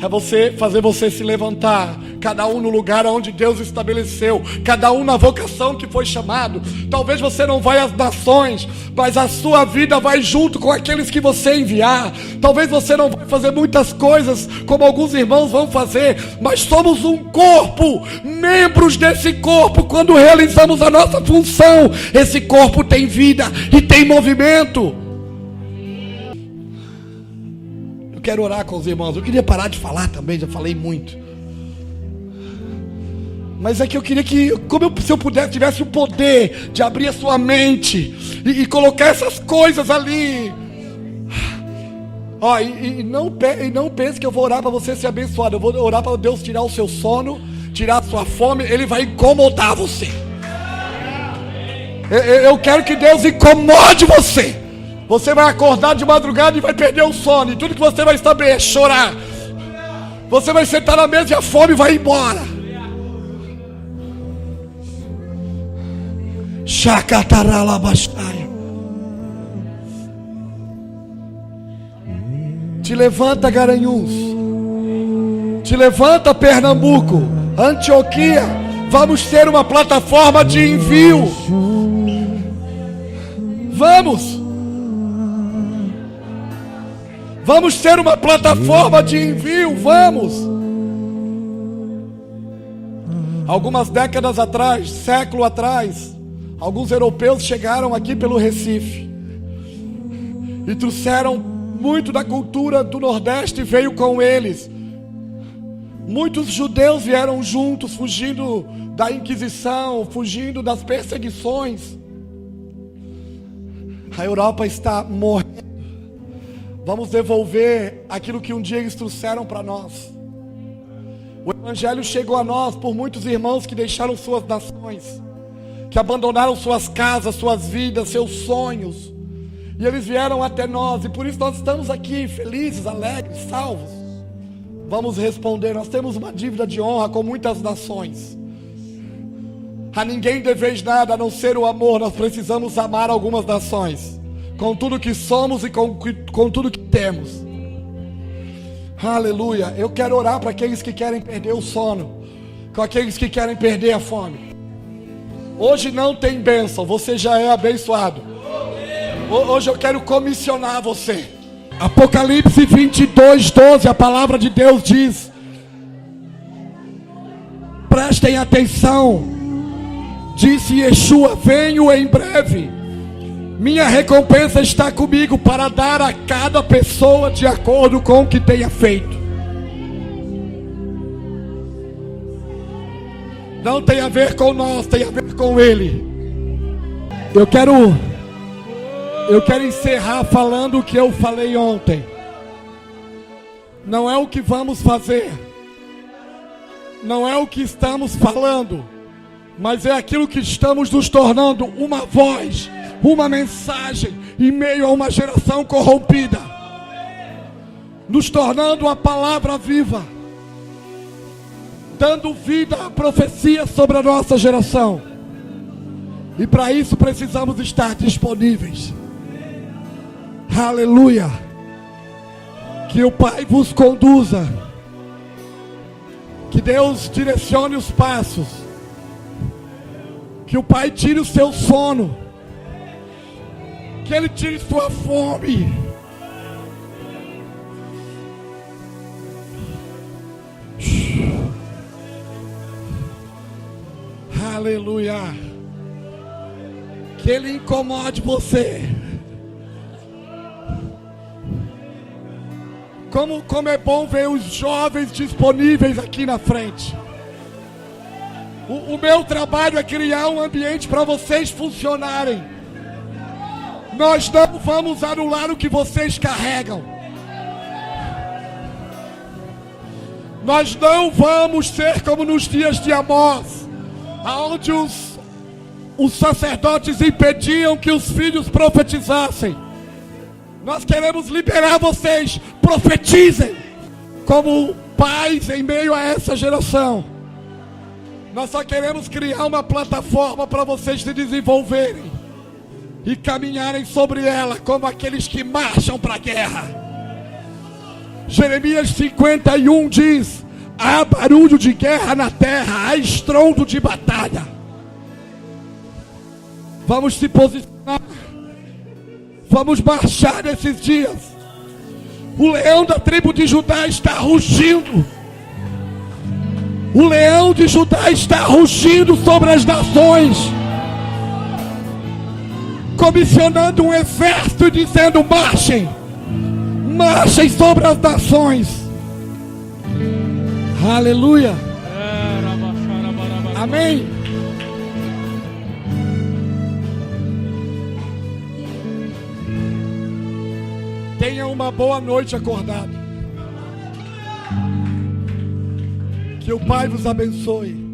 [SPEAKER 1] é fazer você se levantar, cada um no lugar onde Deus estabeleceu, cada um na vocação que foi chamado. Talvez você não vai às nações, mas a sua vida vai junto com aqueles que você enviar. Talvez você não vai fazer muitas coisas como alguns irmãos vão fazer, mas somos um corpo, membros desse corpo. Quando realizamos a nossa função, esse corpo tem vida e tem movimento. Eu quero orar com os irmãos. Eu queria parar de falar também, já falei muito. Mas é que eu queria que, se eu pudesse, tivesse o poder de abrir a sua mente e colocar essas coisas ali. Ó, e não pense que eu vou orar para você ser abençoado. Eu vou orar para Deus tirar o seu sono, tirar a sua fome. Ele vai incomodar você. Eu quero que Deus incomode você. Você vai acordar de madrugada e vai perder o sono. E tudo que você vai saber é chorar. Você vai sentar na mesa e a fome vai embora. Te levanta, Garanhuns. Te levanta, Pernambuco, Antioquia. Vamos ter uma plataforma de envio. Vamos ter uma plataforma de envio. Vamos. Algumas décadas atrás, século atrás, alguns europeus chegaram aqui pelo Recife e trouxeram muito da cultura do Nordeste, veio com eles. Muitos judeus vieram juntos, fugindo da Inquisição, fugindo das perseguições. A Europa está morrendo. Vamos devolver aquilo que um dia eles trouxeram para nós. O Evangelho chegou a nós por muitos irmãos que deixaram suas nações, que abandonaram suas casas, suas vidas, seus sonhos. E eles vieram até nós, e por isso nós estamos aqui, felizes, alegres, salvos. Vamos responder, nós temos uma dívida de honra com muitas nações. A ninguém deveis nada a não ser o amor. Nós precisamos amar algumas nações, com tudo que somos e com tudo que temos. Aleluia. Eu quero orar para aqueles que querem perder o sono, com aqueles que querem perder a fome. Hoje não tem bênção, você já é abençoado. Hoje eu quero comissionar você. Apocalipse 22:12, a palavra de Deus diz: prestem atenção, disse Yeshua, venho em breve. Minha recompensa está comigo para dar a cada pessoa de acordo com o que tenha feito. Não tem a ver com nós, tem a ver com Ele. Eu quero encerrar falando o que eu falei ontem. Não é o que vamos fazer, não é o que estamos falando, mas é aquilo que estamos nos tornando, uma voz, uma mensagem em meio a uma geração corrompida, nos tornando uma palavra viva, dando vida à profecia sobre a nossa geração. E para isso precisamos estar disponíveis. Aleluia. Que o Pai vos conduza, que Deus direcione os passos, que o Pai tire o seu sono, que Ele tire sua fome. Aleluia. Que Ele incomode você. Como é bom ver os jovens disponíveis aqui na frente. O meu trabalho é criar um ambiente para vocês funcionarem. Nós não vamos anular o que vocês carregam. Nós não vamos ser como nos dias de Amós, onde os sacerdotes impediam que os filhos profetizassem. Nós queremos liberar vocês, profetizem como pais em meio a essa geração. Nós só queremos criar uma plataforma para vocês se desenvolverem e caminharem sobre ela como aqueles que marcham para a guerra. Jeremias 51 diz: há barulho de guerra na terra, há estrondo de batalha. Vamos se posicionar, vamos marchar nesses dias. O leão da tribo de Judá está rugindo. O leão de Judá está rugindo sobre as nações, comissionando um exército e dizendo: marchem, marchem sobre as nações. Aleluia. Amém. Tenha uma boa noite acordado. Que o Pai vos abençoe.